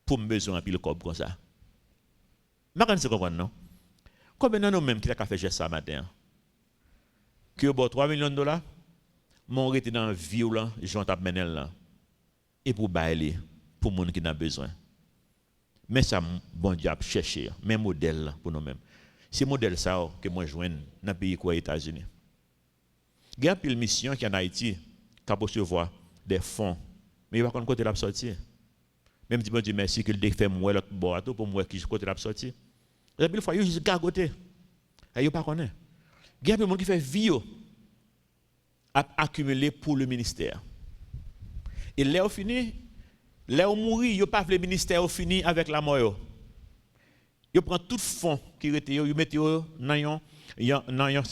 pour me besoin de pile comme ça. Je ne comprends pas, non? Combien de nous-mêmes qui a fait ça matin? Que bon 3 millions de dollars, mon été dans violent, j'en tape menel là. Et pour bailler pour monde qui n'a besoin. Mais ça bon Dieu a cherché même modèle pour nous-mêmes. C'est modèle ça que moi joindre dans pays quoi États-Unis. Il y a une mission qui en Haïti qui a recevoir des fonds mais il va pas côté la sortir. Même dit bon Dieu merci qu'il défait moi l'autre bord pour moi qui côté l'a sorti. Et puis fois yo juste gargoté. Et yo pas connaît. Il y a des gens qui fait vie à accumuler pour le ministère. Et là au fini, là au mourir, yo pas le ministère au fini avec la mort. Yo prend tout fond qui était yo mettez yo dans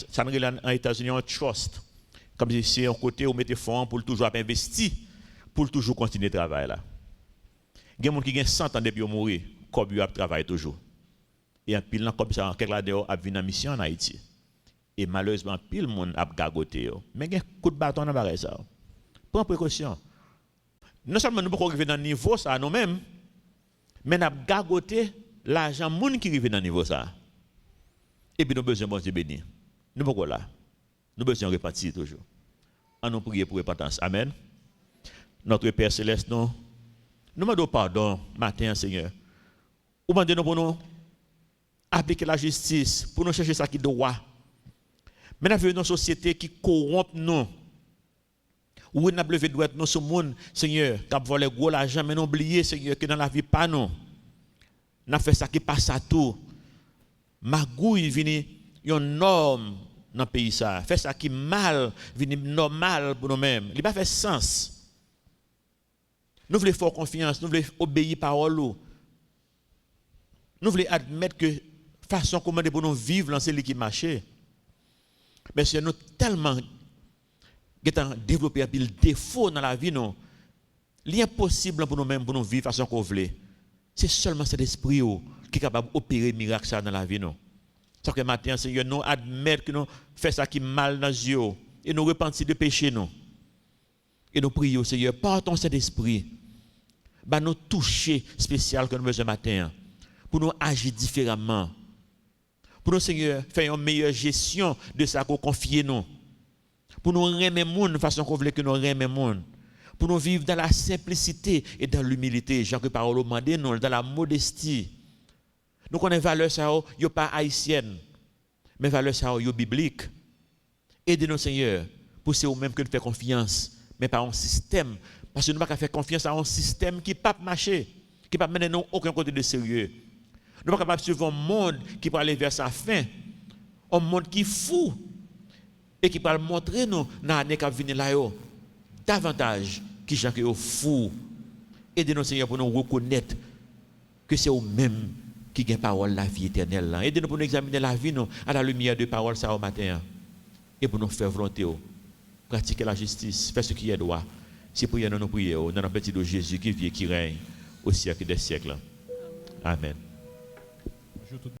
ça en États-Unis un trust. Comme si c'est un côté où mettez fonds pour toujours investir pour toujours continuer le travail là. Il y a des gens qui ont 100 ans depuis mourir, comme ils travaillent toujours. Et en pile comme ça quelques années a venu en mission en Haïti. Et malheureusement pile monde a gagoté. Mais il y a un coup de bâton dans pareil ça. Prends précaution. Non seulement nous pouvons arriver dans le niveau ça nous-mêmes, mais nous avons gagoté l'argent moun qui arrive dans le niveau ça. Et puis nous avons besoin de Dieu béni. Nous pouvons là. Nous avons besoin de repentir toujours. En nous prier pour repentance. Amen. Notre Père Céleste, nous demandons pardon matin, Seigneur. Nous demandons pour nous appliquer la justice, pour nous chercher ça qui doit. Mais nous avons une société qui corrompt nous. Où nous avons levé droit nous sur le monde, Seigneur, qui a volé gros l'argent, mais nous oublions, Seigneur, que dans la vie, pas nous. Nous avons fait ça qui passe à tout. Magouille vient une norme dans le pays. Fait ça qui mal, vient normal pour nous-mêmes. Il n'a pas fait sens. Nous voulons faire confiance, nous voulons obéir à la parole. Nous voulons admettre que la façon comment pour nous vivre, c'est ce qui marche. Mais si nous tellement développé un défaut dans la vie, l'impossible pour nous-mêmes, pour nous vivre de façon qu'on veut. C'est seulement cet esprit qui est capable d'opérer miracle dans la vie. C'est que matin, Seigneur, nous admettons que nous faisons ça qui est mal dans les yeux et nous repentons de péché. Et nous prions, Seigneur, partons cet esprit. Nous toucher spécial que nous faisons ce matin pour nous agir différemment. Pour nous, Seigneur, faire une meilleure gestion de ça qu'on confie nous. Pour nous remettre le monde de façon qu'on veut que nous remettre le monde. Pour nous vivre dans la simplicité et dans l'humilité. Jean que parole demande nous, dans la modestie. Nous connaissons valeurs ça, yo pas haïtienne, mais valeurs ça, yo biblique. Aidez-nous, Seigneur, pour c'est vous-même que nous faisons confiance, mais pas un système. Parce que nous ne pouvons pas faire confiance à un système qui ne peut pas marcher, qui ne peut pas mener nous aucun côté de sérieux. Nous ne pouvons pas suivre un monde qui peut aller vers sa fin, un monde qui est fou et qui peut montrer nous dans l'année qui vient là davantage qui gens qui sont fous. Aidez-nous, Seigneur, pour nous reconnaître que c'est vous-même qui gagne parole la vie éternelle. Aidez-nous pour nous examiner la vie nous, à la lumière de parole ça au matin et pour nous faire volonté, pratiquer la justice, faire ce qui est droit. Si prions, nous prions dans le petit de Jésus qui vit et qui règne au siècle des siècles. Amen.